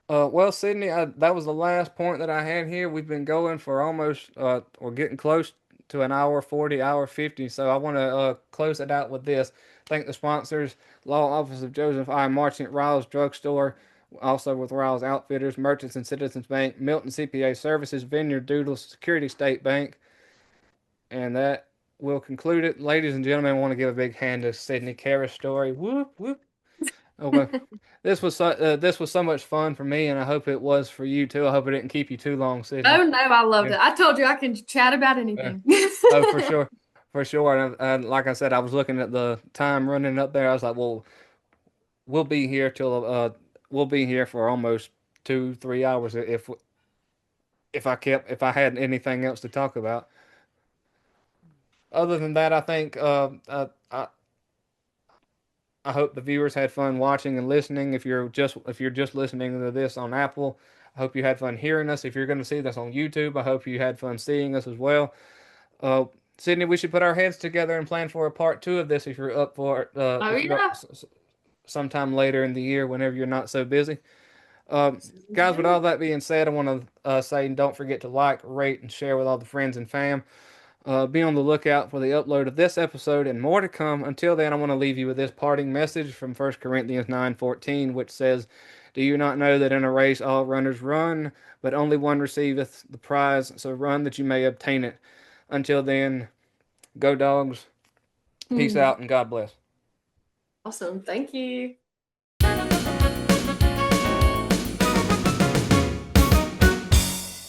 Well, Sydney, that was the last point that I had here. We've been going for almost, we're getting close to an hour 40, hour 50. So I want to close it out with this. Thank the sponsors, Law Office of Joseph I. Marchant, Riles Drugstore, also with Riles Outfitters, Merchants and Citizens Bank, Milton CPA Services, Vineyard Doodles, Security State Bank, and that will conclude it. Ladies and gentlemen, I want to give a big hand to Sydney Karastury. Whoop, whoop. Oh, well, this was so much fun for me, and I hope it was for you too. I hope it didn't keep you too long, Sydney. Oh no, I loved Yeah. it. I told you I can chat about Yeah. anything. Oh, for sure, for sure. And like I said, I was looking at the time running up there. I was like, well, we'll be here till we'll be here for almost 2, 3 hours if I had anything else to talk about. Other than that, I think I hope the viewers had fun watching and listening. If you're just listening to this on Apple, I hope you had fun hearing us. If you're going to see this on YouTube, I hope you had fun seeing us as well. Uh, Sydney, we should put our heads together and plan for a part two of this if you're up for it. Oh If you're up yeah. sometime later in the year, whenever you're not so busy. Sounds Guys, with all good. that being said, I want to say don't forget to like, rate, and share with all the friends and fam. Be on the lookout for the upload of this episode and more to come. Until then, I want to leave you with this parting message from 1 Corinthians 9:14, which says, "Do you not know that in a race all runners run, but only one receiveth the prize? So run that you may obtain it." Until then, go dogs. Peace Hmm. out and God bless. Awesome. Thank you.